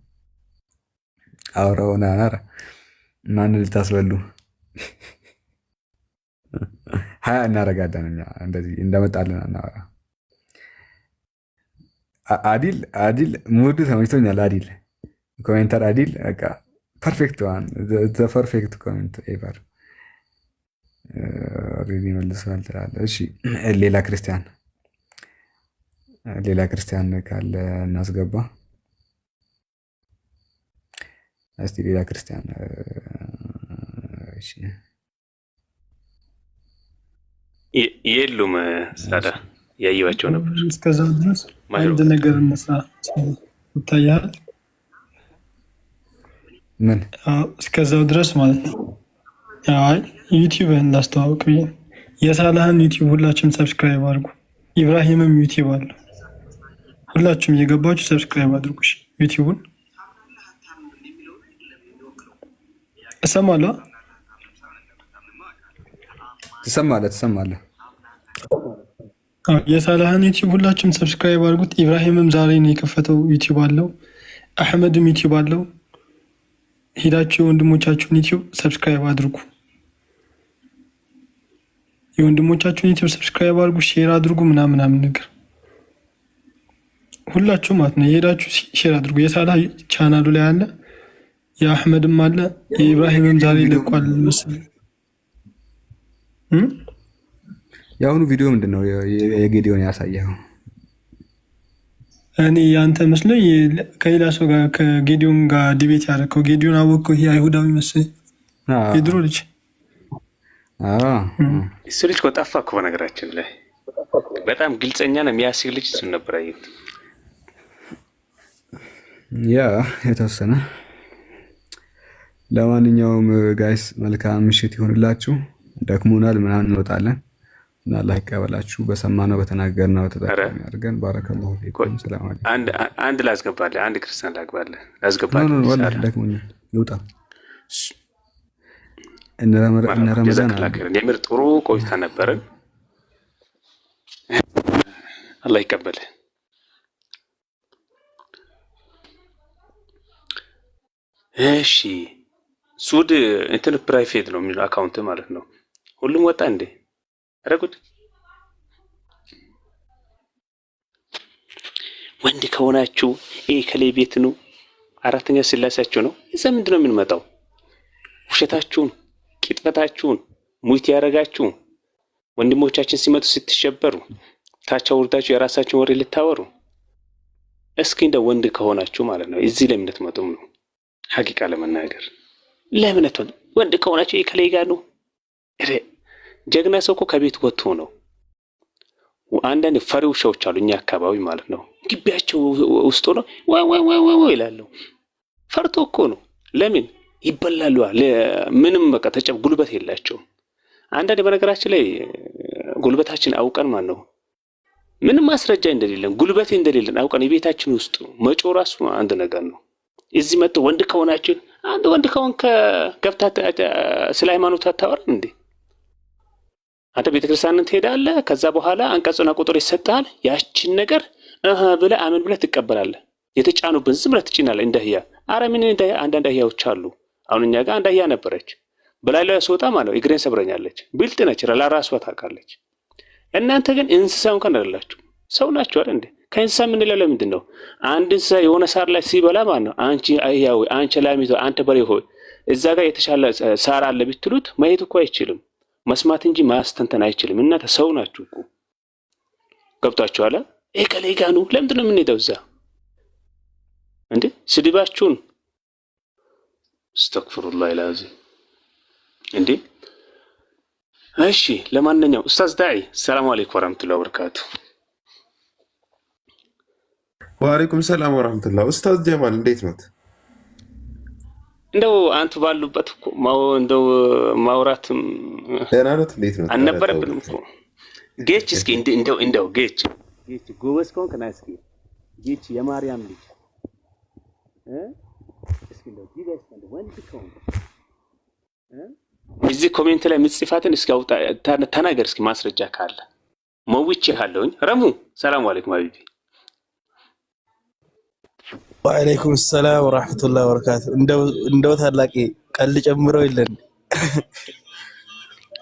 C: አውራውና አራ ማን ልታስበሉ 20 እናረጋለን እኛ እንደዚህ እንደመጣልን አናወራ። አዲል ሙዱ ተመችቶኛል። አዲል ኮሜንተር አዲል በቃ ፐርፌክት ዋን ዘ ፐርፌክት ኮሜንት ኤቨር ሪሊ መልሷል ትላለህ። እሺ ሌላ ክርስቲያን ካለ እናስገባ እስቲ ሌላ ክርስቲያን እሺ
H: የሉም ሳዳ ያየዋቸው ነበር።
D: እስከዛው ድረስ አንድ ነገር እንስራ ይታያል።
C: ምን
D: እስከዛው ድረስ ማለት ነው። አይ ዩቲዩብን ላስተዋውቅ ብዬ የሳላህን ዩቲዩብ ሁላችሁም ሰብስክራይብ አድርጉ። ኢብራሂምም ዩቲዩብ አለው። ሁላችሁም እየገባችሁ ሰብስክራይብ አድርጉ ዩቲዩቡን። እሰማለሁ
C: ትሰማለህ።
D: የሳላህን ዩቲዩብ ሁላችሁም ሰብስክራይብ አድርጉት። ኢብራሂምም ዛሬ ነው የከፈተው ዩቲዩብ አለው። አህመድም ዩቲዩብ አለው። ሄዳችሁ የወንድሞቻችሁን ዩቲዩብ ሰብስክራይብ አድርጉ። የወንድሞቻችሁን ዩቲዩብ ሰብስክራይብ አድርጉ፣ ሼር አድርጉ ምናምን ነገር ሁላችሁ ማለት ነው። የሄዳችሁ ሼር አድርጉ። የሳላህ ቻናሉ ላይ አለ፣ የአህመድም አለ፣ የኢብራሂምም ዛሬ ለቋል መሰለኝ።
C: የአሁኑ ቪዲዮ ምንድነው? የጌዲዮን ያሳየው
D: እኔ ያንተ መስሎኝ ከሌላ ሰው ጋር ከጌዲዮን ጋር ዲቤት ያደረከው። ጌዲዮን አወቀው። ይሄ አይሁዳዊ መሰለኝ የድሮ ልጅ።
H: እሱ ልጅ ጠፋ እኮ በነገራችን ላይ በጣም ግልጸኛ ነው የሚያስብ ልጅ እሱን ነበር አየሁት።
C: ያ የተወሰነ ለማንኛውም ጋይስ መልካም ምሽት ይሆንላችሁ። ደክሞናል ምናምን እንወጣለን እና አላህ ይቀበላችሁ። በሰማነው በተናገርነው ተጠቃሚ አድርገን ባረከላሁ ፊኩም። ሰላም አለይኩም።
H: አንድ ላስገባለህ፣ አንድ ክርስቲያን ላስገባለህ።
C: ወላሂ ደክሞኛል ልውጣ። እነ ረመዳን
H: የምር ጥሩ ቆይታ ነበረን። አላህ ይቀበልህ። እሺ ሱድ እንትን ፕራይቬት ነው የሚለው አካውንት ማለት ነው። ሁሉም ወጣ እንዴ? ረጉድ ወንድ ከሆናችሁ ይሄ ከላይ ቤት ነው፣ አራተኛ ስላሴያችሁ ነው። እዛ ምንድነው የምንመጣው? ውሸታችሁን፣ ቂጥፈታችሁን ሙይት ያረጋችሁ ወንድሞቻችን ሲመጡ ስትሸበሩ ታች አውርዳችሁ የራሳችሁን ወሬ ልታወሩ። እስኪ እንደ ወንድ ከሆናችሁ ማለት ነው እዚህ ላይ የምትመጡም ነው ሐቂቃ ለመናገር ለምነት ወንድ ከሆናችሁ ይሄ ከላይ ጋር ነው። ጀግና ሰው እኮ ከቤት ወጥቶ ነው። አንዳንድ ፈሪ ውሻዎች አሉ እኛ አካባቢ ማለት ነው። ግቢያቸው ውስጥ ነው ወይ ይላሉ። ፈርቶ እኮ ነው። ለምን ይበላሉ? ምንም በቃ ጉልበት የላቸውም። አንዳንድ በነገራችን ላይ ጉልበታችን አውቀን ማለት ነው ምንም ማስረጃ እንደሌለን ጉልበት እንደሌለን አውቀን የቤታችን ውስጥ መጮ ራሱ አንድ ነገር ነው። እዚህ መጥቶ ወንድ ከሆናችሁ አንድ ወንድ ከሆንክ ገብታ ስለ ሃይማኖት አታወራም እንዴ? አንተ ቤተክርስቲያንን ትሄዳለህ። ከዛ በኋላ አንቀጽና ቁጥር ይሰጣል። ያችን ነገር ብለህ አመን ብለህ ትቀበላለህ። የተጫኑብን ዝም ብለህ ትጭናለህ እንደህያ። አረ ምን እንደህያ አንዳንድ አህያዎች አሉ። አሁን እኛ ጋር አንድ አህያ ነበረች። በላይ ላይ ስወጣ ማለት ነው እግሬን ሰብረኛለች። ብልጥ ነች፣ ለራሷ ታውቃለች። እናንተ ግን እንስሳ እንኳን አይደላችሁ፣ ሰው ናችሁ አይደል እንዴ? ከእንስሳ የምንለው ለምንድን ነው? አንድ እንስሳ የሆነ ሳር ላይ ሲበላ ማለት ነው አንቺ አህያ ሆይ፣ አንቺ ላሚቶ፣ አንተ በሬ ሆይ እዛ ጋር የተሻለ ሳር አለ ብትሉት ማየት እኮ አይችልም፣ መስማት እንጂ ማስተንተን አይችልም። እናንተ ሰው ናችሁ እኮ ገብታችኋል። ከሌጋኑ ለምንድን ነው የምንሄደው እዛ እንዴ? ስድባችሁን አስተግፍሩላህ ኢላዚ እንዴ። እሺ ለማንኛውም ኡስታዝ ዳዒ ሰላም አለይኩም ወራህመቱላሂ ወበረካቱ።
L: ወአለይኩም ሰላም ወራህመቱላህ። ኡስታዝ ጀማል እንዴት ነው?
H: እንደው አንቱ ባሉበት እኮ እንደው ማውራትም
L: ደህና ነው። እንዴት ነው?
H: አልነበረብንም እኮ ጌች። እስኪ እንደው ጌች ጎበዝ ከሆንክ ና እስኪ ጌች የማርያም ልጅ እስኪ እንደው ዲዳስ ወንድ ከሆንክ እዚህ ኮሜንት ላይ ምጽፋትን እስኪ አውጣ ተናገር እስኪ ማስረጃ ካለ መውጭ ያለውኝ። ረሙ ሰላም አለይኩም ሀቢቢ።
M: ወአለይኩም ሰላም ወራህመቱላሂ ወበረካቱ። እንደው ታላቂ ቀልድ ጨምረው ይለን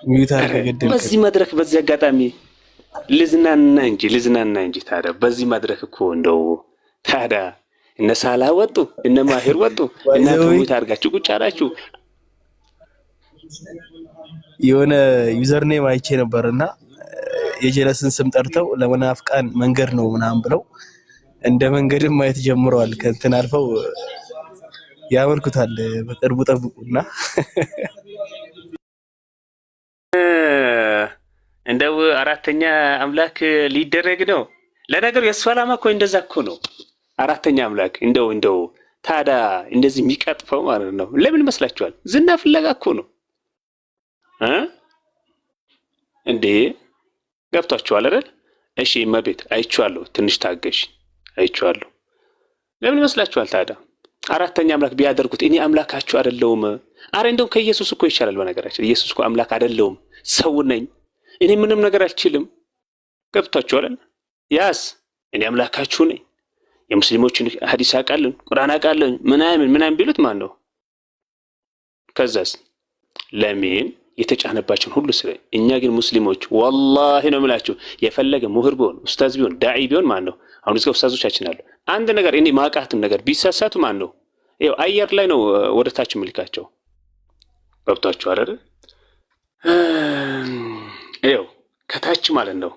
M: ሚውታር ከገደል
H: በዚህ መድረክ በዚህ አጋጣሚ ልዝናና እንጂ ታዲያ በዚህ መድረክ እኮ እንደው ታዲያ እነ ሳላ ወጡ እነ ማሂር ወጡ እና ተሙት አድርጋችሁ ቁጭ አላችሁ።
M: የሆነ ዩዘር ኔም አይቼ ነበርና የጀለስን ስም ጠርተው ለመናፍቃን መንገድ ነው ምናምን ብለው እንደ መንገድም ማየት ጀምረዋል። ከእንትን አልፈው ያመልኩታል። በቅርቡ ጠብቁና
H: እንደው አራተኛ አምላክ ሊደረግ ነው። ለነገሩ የእሱ ዓላማ እኮ እንደዛ እኮ ነው። አራተኛ አምላክ እንደው ታዲያ እንደዚህ የሚቀጥፈው ማለት ነው። ለምን ይመስላችኋል? ዝና ፍለጋ እኮ ነው እንዴ? ገብቷችኋል አይደል? እሺ መቤት አይቼዋለሁ፣ ትንሽ ታገሽ፣ አይቼዋለሁ። ለምን ይመስላችኋል ታዲያ አራተኛ አምላክ ቢያደርጉት? እኔ አምላካችሁ አይደለሁም። አረ እንደው ከኢየሱስ እኮ ይሻላል። በነገራችን ኢየሱስ እኮ አምላክ አይደለሁም፣ ሰው ነኝ፣ እኔ ምንም ነገር አልችልም። ገብቷችኋል? ያስ እኔ አምላካችሁ ነኝ። የሙስሊሞችን ሐዲስ አውቃለሁ፣ ቁርአን አውቃለሁ ምናምን ቢሉት ማን ነው? ከዛስ ለምን የተጫነባቸውን ሁሉ ስለ እኛ ግን ሙስሊሞች ወላሂ ነው የምላችሁ የፈለገ ምሁር ቢሆን ኡስታዝ ቢሆን ዳዒ ቢሆን ማን ነው? አሁን እስከ ኡስታዞቻችን አሉ አንድ ነገር እኔ ማቃትም ነገር ቢሳሳቱ ማን ነው? ይኸው አየር ላይ ነው ወደታች ምልካቸው። ገብቷችኋል አይደል? ይኸው ከታች ማለት ነው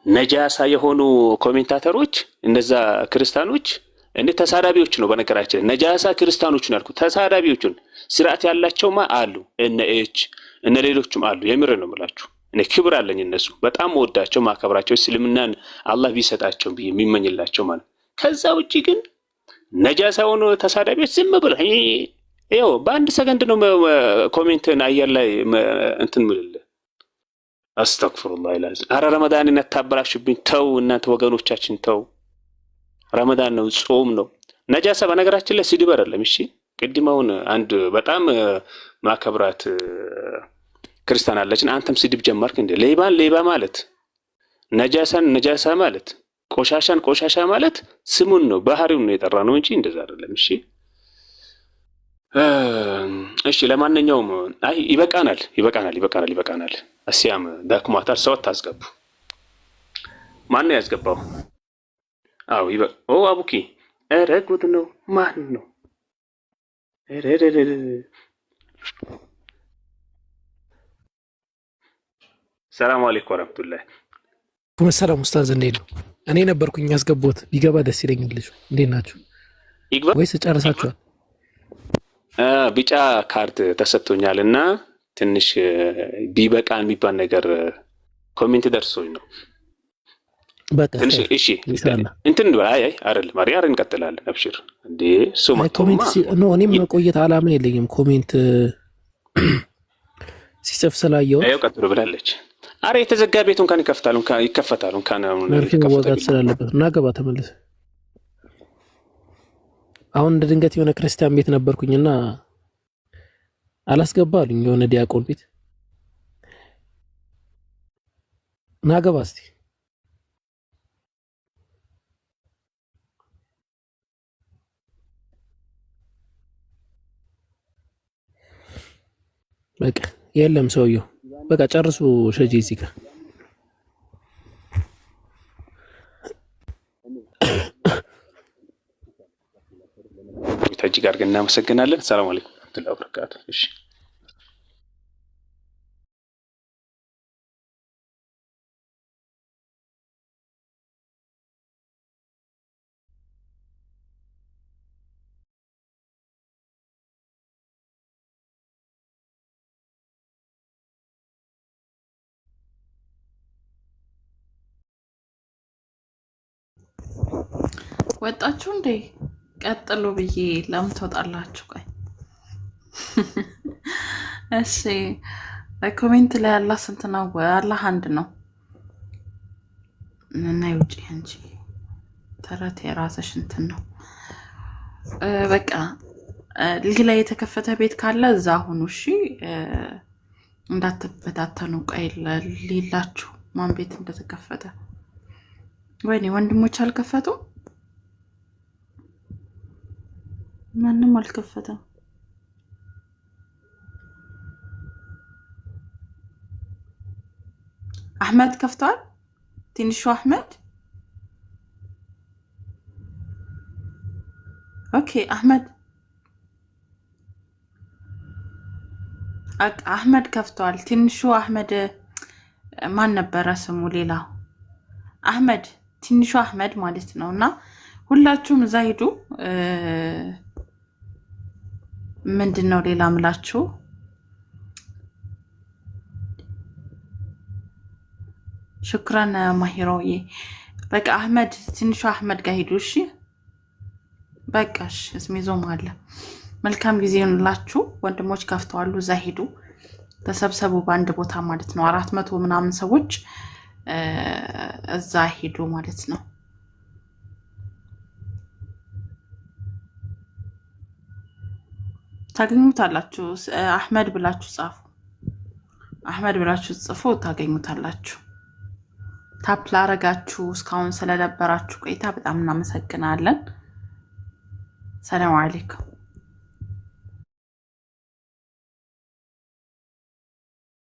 H: ነጃሳ የሆኑ ኮሜንታተሮች እነዛ ክርስቲያኖች እንደ ተሳዳቢዎች ነው። በነገራችን ነጃሳ ክርስቲያኖችን ያልኩት ተሳዳቢዎችን ስርዓት ያላቸውማ አሉ እነ ሌሎችም አሉ። የምር ነው የምላችሁ። እኔ ክብር አለኝ እነሱ በጣም ወዳቸው ማከብራቸው እስልምናን አላህ ቢሰጣቸው ብዬ የሚመኝላቸው ማለት። ከዛ ውጪ ግን ነጃሳ ሆኖ ተሳዳቢዎች ዝም ብለው ይኸው በአንድ ሰከንድ ነው ኮሜንትን አየር ላይ እንትን ምልልህ። አስተግፍሩላህ ኢላዚ። አረ ረመዳንን አታበላሽብኝ ተው እናንተ ወገኖቻችን ተው። ረመዳን ነው ጾም ነው። ነጃሳ በነገራችን ላይ ስድብ አይደለም። እሺ ቅድማውን አንድ በጣም ማከብራት ክርስቲያን አለችን። አንተም ስድብ ጀመርክ እንዴ? ሌባን ሌባ ማለት ነጃሳን ነጃሳ ማለት ቆሻሻን ቆሻሻ ማለት ስሙን ነው ባህሪውን ነው የጠራ ነው እንጂ እንደዛ አይደለም። እሺ ለማንኛውም አይ ይበቃናል። አሲያም ዳክማታል። ሰው ታስገቡ። ማን ነው ያስገባው? አው አቡኪ ኧረ ጉድ ነው። ማን ነው? ሰላም አለይኩም ወራህመቱላህ።
N: ሰላም ኡስታዝ እንዴት ነው? እኔ ነበርኩኝ ያስገባሁት። ቢገባ ደስ ይለኛል። ልጅ እንዴት ናችሁ?
H: ይግባ
N: ወይስ ጨርሳችኋል?
H: ቢጫ ካርድ ተሰጥቶኛል እና ትንሽ ቢበቃን የሚባል ነገር ኮሜንት ደርሶኝ ነው።
N: በቃ
H: እሺ እንትን አይደለም ማሪያ እንቀጥላለን። አብሽር እንዴ
N: ኮሜንት ነው። እኔም መቆየት አላማ የለኝም። ኮሜንት ሲጽፍ ስላየው
H: አየው ቀጥሎ ብላለች። አረ የተዘጋ ቤቱን ካን ይከፈታሉ ካን
N: ወጋት ስላለበት እና ገባ ተመለሰ። አሁን እንደ ድንገት የሆነ ክርስቲያን ቤት ነበርኩኝና አላስገባሉኝ የሆነ ዲያቆን ቤት እና ገባ እስቲ በቃ የለም ሰውየው በቃ ጨርሱ። ሸጂ እዚህ ጋር
H: እጅግ አድርገን እናመሰግናለን። ሰላም አለይኩም። ወራህመቱላሂ ወበረካቱ። እሺ
O: ወጣችሁ እንዴ? ቀጥሉ ብዬ ለምን ትወጣላችሁ? ቆይ እሺ፣ ኮሜንት ላይ አላህ ስንት ነው? አላህ አንድ ነው እና ይውጪ እንጂ ተረት የራስሽ እንትን ነው። በቃ ሌላ የተከፈተ ቤት ካለ እዛ ሁኑ። እሺ፣ እንዳትበታተኑ። ቆይ ሌላችሁ ማን ቤት እንደተከፈተ። ወይኔ ወንድሞች አልከፈቱም። ማንም አልከፈተም። አህመድ ከፍቷል። ትንሹ አህመድ ኦኬ። አህመድ ከፍቷል። ትንሹ አህመድ ማን ነበረ ስሙ? ሌላ አህመድ፣ ትንሹ አህመድ ማለት ነው። እና ሁላችሁም እዛ ሂዱ። ምንድነው ሌላ ምላችሁ? ሽክራን ማሂሮዬ። በቃ አህመድ፣ ትንሹ አህመድ ጋር ሂዱ። እሺ በቃሽ። እስሚዞም አለ። መልካም ጊዜ ይሁንላችሁ። ወንድሞች ከፍተዋሉ፣ እዛ ሂዱ፣ ተሰብሰቡ በአንድ ቦታ ማለት ነው። 400 ምናምን ሰዎች እዛ ሂዱ ማለት ነው። ታገኙታላችሁ። አህመድ ብላችሁ ጻፉ። አህመድ ብላችሁ ጽፉ፣ ታገኙታላችሁ። ታፕ ላረጋችሁ እስካሁን ስለነበራችሁ ቆይታ በጣም እናመሰግናለን። ሰላም አለይኩም።